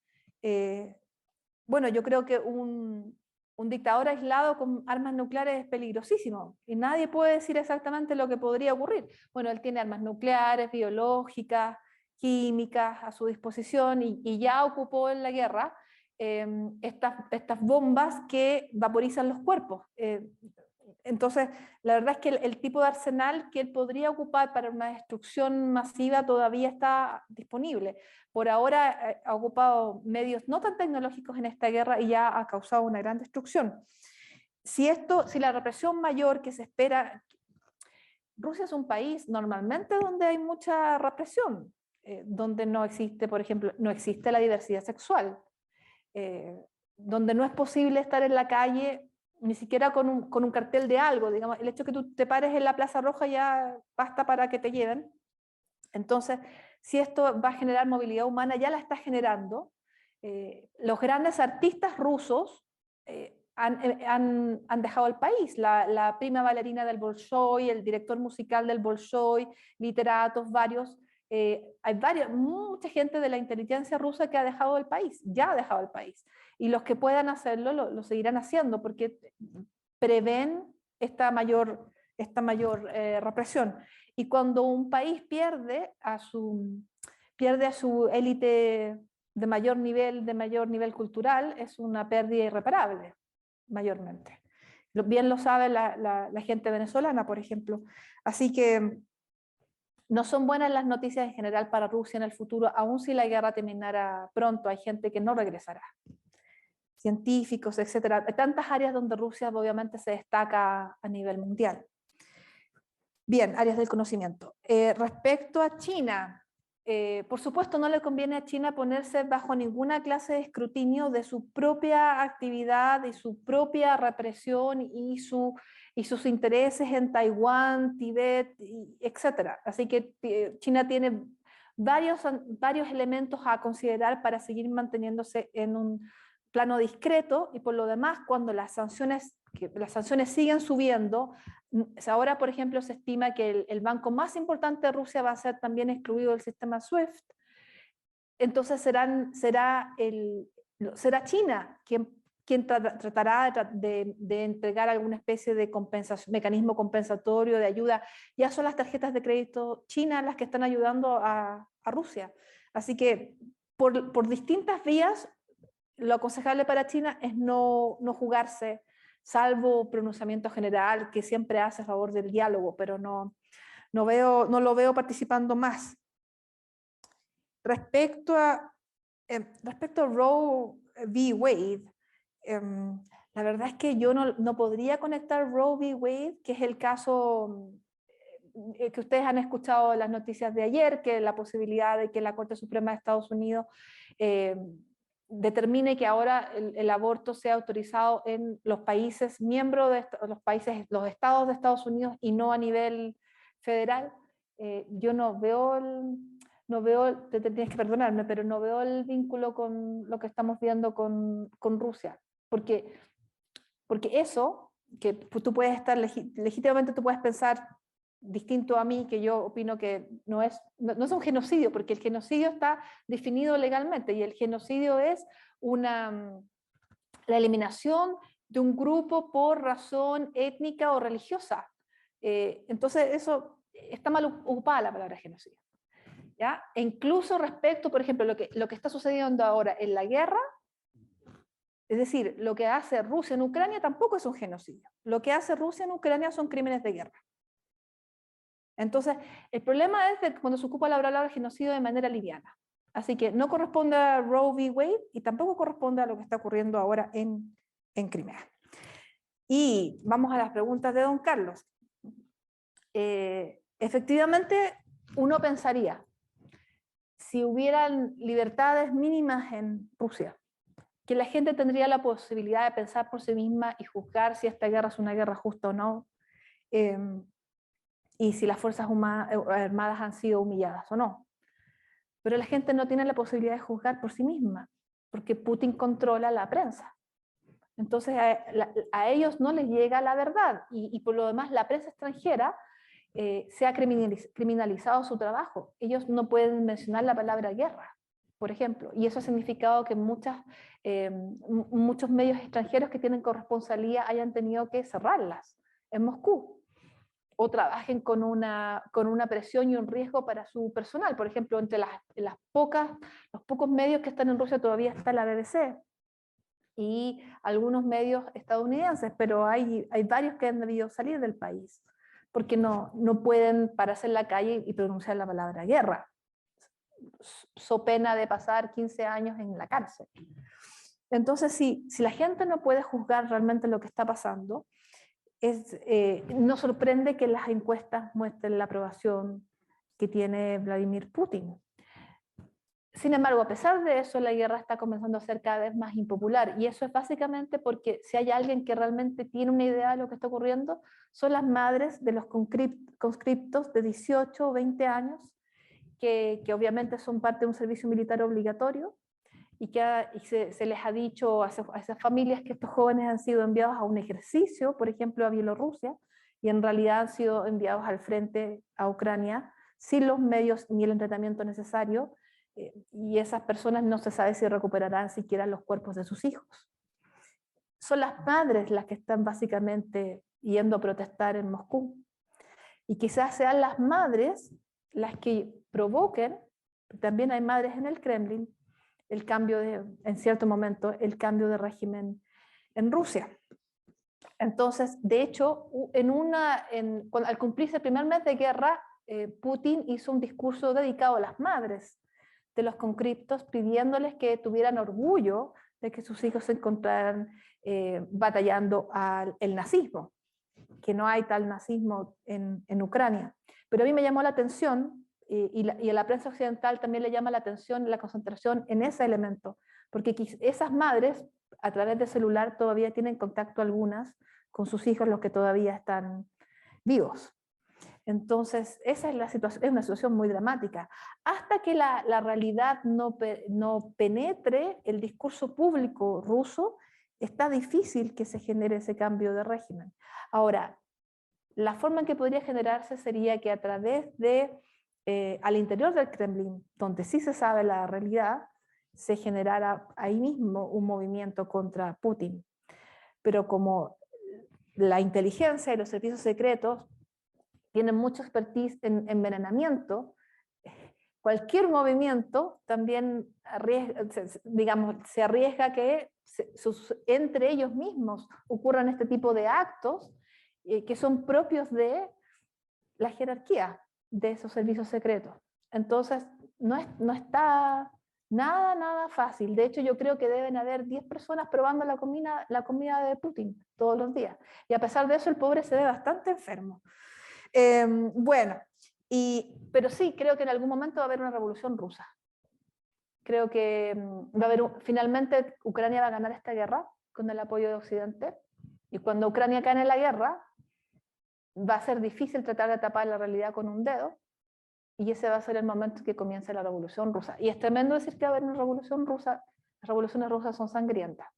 Bueno, yo creo que un dictador aislado con armas nucleares es peligrosísimo y nadie puede decir exactamente lo que podría ocurrir. Bueno, él tiene armas nucleares, biológicas, químicas a su disposición y ya ocupó en la guerra estas bombas que vaporizan los cuerpos. Entonces, la verdad es que el tipo de arsenal que él podría ocupar para una destrucción masiva todavía está disponible. Por ahora ha ocupado medios no tan tecnológicos en esta guerra y ya ha causado una gran destrucción. Si la represión mayor que se espera... Rusia es un país normalmente donde hay mucha represión, donde no existe, por ejemplo, no existe la diversidad sexual, donde no es posible estar en la calle ni siquiera con un cartel de algo, digamos, el hecho de que tú te pares en la Plaza Roja ya basta para que te lleven. Entonces, si esto va a generar movilidad humana, ya la está generando. Los grandes artistas rusos han dejado el país. La prima bailarina del Bolshoi, el director musical del Bolshoi, literatos, varios. Mucha gente de la inteligencia rusa que ha dejado el país, ya ha dejado el país. Y los que puedan hacerlo lo seguirán haciendo porque prevén esta mayor represión. Y cuando un país pierde a su élite de mayor nivel cultural, es una pérdida irreparable, mayormente. Bien lo sabe la gente venezolana, por ejemplo. Así que no son buenas las noticias en general para Rusia en el futuro, aun si la guerra terminara pronto. Hay gente que no regresará. Científicos, etcétera. Hay tantas áreas donde Rusia obviamente se destaca a nivel mundial. Bien, áreas del conocimiento. Respecto a China, por supuesto no le conviene a China ponerse bajo ninguna clase de escrutinio de su propia actividad y su propia represión y sus intereses en Taiwán, Tibet, etcétera. Así que China tiene varios elementos a considerar para seguir manteniéndose en un plano discreto, y por lo demás, cuando las sanciones siguen subiendo, ahora por ejemplo se estima que el banco más importante de Rusia va a ser también excluido del sistema SWIFT. Entonces será China quien tratará de entregar alguna especie de mecanismo compensatorio de ayuda. Ya son las tarjetas de crédito chinas las que están ayudando a Rusia. Así que por distintas vías, lo aconsejable para China es no jugarse, salvo pronunciamiento general que siempre hace a favor del diálogo, pero no lo veo participando más. Respecto a Roe v. Wade, la verdad es que yo no podría conectar Roe v. Wade, que es el caso que ustedes han escuchado en las noticias de ayer, que la posibilidad de que la Corte Suprema de Estados Unidos determine que ahora el aborto sea autorizado en los países miembros de los estados de Estados Unidos y no a nivel federal. Yo no veo, te tienes que perdonarme, pero no veo el vínculo con lo que estamos viendo con Rusia, porque eso, que tú puedes estar legítimamente, tú puedes pensar distinto a mí, que yo opino que no es un genocidio, porque el genocidio está definido legalmente, y el genocidio es la eliminación de un grupo por razón étnica o religiosa. Entonces eso está mal ocupada la palabra genocidio, ¿ya? E incluso respecto, por ejemplo, lo que está sucediendo ahora en la guerra, es decir, lo que hace Rusia en Ucrania tampoco es un genocidio. Lo que hace Rusia en Ucrania son crímenes de guerra. Entonces, el problema es cuando se ocupa la palabra genocidio de manera liviana. Así que no corresponde a Roe v. Wade y tampoco corresponde a lo que está ocurriendo ahora en Crimea. Y vamos a las preguntas de don Carlos. Efectivamente, uno pensaría, si hubieran libertades mínimas en Rusia, que la gente tendría la posibilidad de pensar por sí misma y juzgar si esta guerra es una guerra justa o no, y si las Fuerzas Armadas han sido humilladas o no. Pero la gente no tiene la posibilidad de juzgar por sí misma, porque Putin controla la prensa. Entonces a ellos no les llega la verdad, y por lo demás la prensa extranjera se ha criminalizado su trabajo. Ellos no pueden mencionar la palabra guerra, por ejemplo, y eso ha significado que muchos medios extranjeros que tienen corresponsalía hayan tenido que cerrarlas en Moscú, o trabajen con una presión y un riesgo para su personal. Por ejemplo, entre los pocos medios que están en Rusia todavía está la BBC y algunos medios estadounidenses, pero hay varios que han debido salir del país, porque no pueden pararse en la calle y pronunciar la palabra guerra, so pena de pasar 15 años en la cárcel. Entonces, si la gente no puede juzgar realmente lo que está pasando, no sorprende que las encuestas muestren la aprobación que tiene Vladimir Putin. Sin embargo, a pesar de eso, la guerra está comenzando a ser cada vez más impopular, y eso es básicamente porque si hay alguien que realmente tiene una idea de lo que está ocurriendo, son las madres de los conscriptos de 18 o 20 años, que obviamente son parte de un servicio militar obligatorio, y se les ha dicho a esas familias que estos jóvenes han sido enviados a un ejercicio, por ejemplo a Bielorrusia, y en realidad han sido enviados al frente a Ucrania sin los medios ni el entrenamiento necesario, y esas personas no se sabe si recuperarán siquiera los cuerpos de sus hijos. Son las madres las que están básicamente yendo a protestar en Moscú, y quizás sean las madres las que provoquen, también hay madres en el Kremlin, en cierto momento, el cambio de régimen en Rusia. Entonces, de hecho, al cumplirse el primer mes de guerra, Putin hizo un discurso dedicado a las madres de los conscriptos, pidiéndoles que tuvieran orgullo de que sus hijos se encontraran batallando el nazismo, que no hay tal nazismo en Ucrania. Pero a mí me llamó la atención, y a la prensa occidental también le llama la atención la concentración en ese elemento, porque esas madres a través del celular todavía tienen contacto algunas con sus hijos, los que todavía están vivos. Entonces esa es la situación, es una situación muy dramática, hasta que la realidad no penetre el discurso público ruso. Está difícil que se genere ese cambio de régimen. Ahora, la forma en que podría generarse sería que a través de al interior del Kremlin, donde sí se sabe la realidad, se generara ahí mismo un movimiento contra Putin. Pero como la inteligencia y los servicios secretos tienen mucha expertise en envenenamiento, cualquier movimiento también se arriesga que entre ellos mismos ocurran este tipo de actos que son propios de la jerarquía de esos servicios secretos. Entonces, no está nada fácil. De hecho, yo creo que deben haber 10 personas probando la comida de Putin todos los días. Y a pesar de eso, el pobre se ve bastante enfermo. Bueno, pero sí, creo que en algún momento va a haber una revolución rusa. Creo que va a haber finalmente Ucrania va a ganar esta guerra con el apoyo de Occidente. Y cuando Ucrania gane la guerra, va a ser difícil tratar de tapar la realidad con un dedo, y ese va a ser el momento que comience la revolución rusa. Y es tremendo decir que va a haber una revolución rusa, las revoluciones rusas son sangrientas.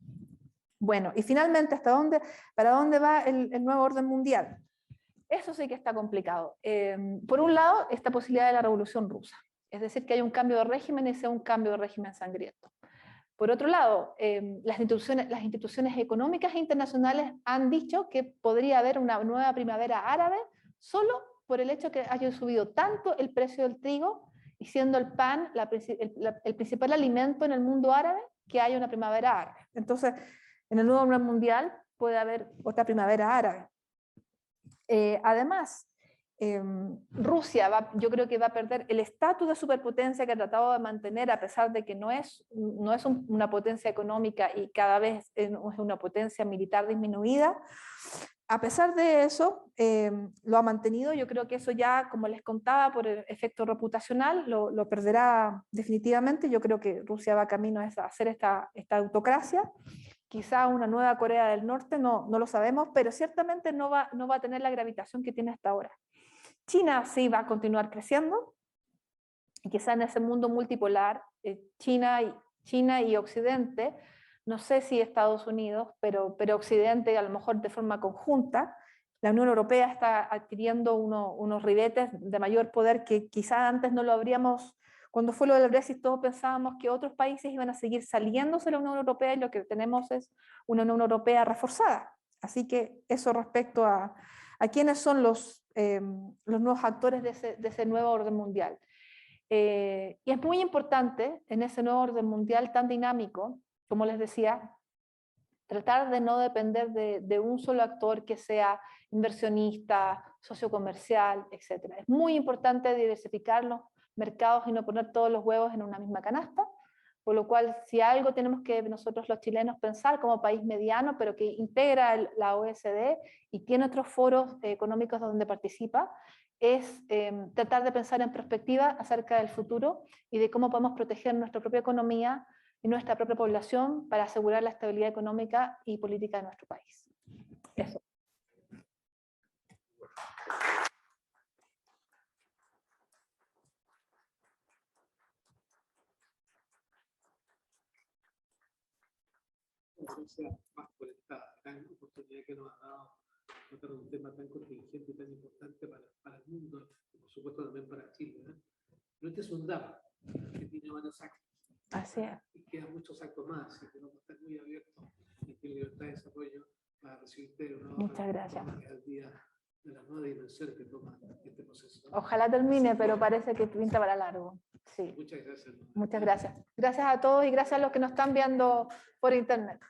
Bueno, y finalmente, ¿para dónde va el nuevo orden mundial? Eso sí que está complicado. Por un lado, esta posibilidad de la revolución rusa, es decir, que hay un cambio de régimen y sea un cambio de régimen sangriento. Por otro lado, las instituciones económicas internacionales han dicho que podría haber una nueva primavera árabe solo por el hecho que haya subido tanto el precio del trigo, y siendo el pan el principal alimento en el mundo árabe, que haya una primavera árabe. Entonces, en el nuevo orden mundial puede haber otra primavera árabe. Además, Rusia yo creo que va a perder el estatus de superpotencia que ha tratado de mantener, a pesar de que no es una potencia económica y cada vez es una potencia militar disminuida. A pesar de eso, lo ha mantenido. Yo creo que eso ya, como les contaba, por el efecto reputacional, lo perderá definitivamente. Yo creo que Rusia va camino a hacer esta autocracia. Quizá una nueva Corea del Norte, no lo sabemos, pero ciertamente no va a tener la gravitación que tiene hasta ahora. China sí va a continuar creciendo, y quizá en ese mundo multipolar, China y Occidente, no sé si Estados Unidos, pero Occidente a lo mejor de forma conjunta. La Unión Europea está adquiriendo unos ribetes de mayor poder que quizá antes no lo habríamos. Cuando fue lo del Brexit, todos pensábamos que otros países iban a seguir saliéndose de la Unión Europea, y lo que tenemos es una Unión Europea reforzada. Así que eso respecto a quiénes son los nuevos actores de ese nuevo orden mundial. Y es muy importante en ese nuevo orden mundial tan dinámico, como les decía, tratar de no depender de un solo actor que sea inversionista, socio comercial, etc. Es muy importante diversificar los mercados y no poner todos los huevos en una misma canasta, por lo cual si algo tenemos que nosotros los chilenos pensar como país mediano, pero que integra la OECD y tiene otros foros económicos donde participa, es tratar de pensar en perspectiva acerca del futuro y de cómo podemos proteger nuestra propia economía y nuestra propia población para asegurar la estabilidad económica y política de nuestro país. Eso. Gracias más por esta gran oportunidad que nos ha dado tratar un tema tan contingente y tan importante para el mundo, y por supuesto también para Chile, ¿eh? Pero este es un drama que tiene varios actos. Así es. Y quedan muchos actos más, y tenemos que estar muy abiertos en que libertad de desarrollo para recibirte una Muchas gracias. al día de las nuevas dimensiones que toma este proceso. Ojalá termine, pero parece que pinta para largo. Sí. Muchas gracias. Muchas gracias. Gracias a todos y gracias a los que nos están viendo por internet.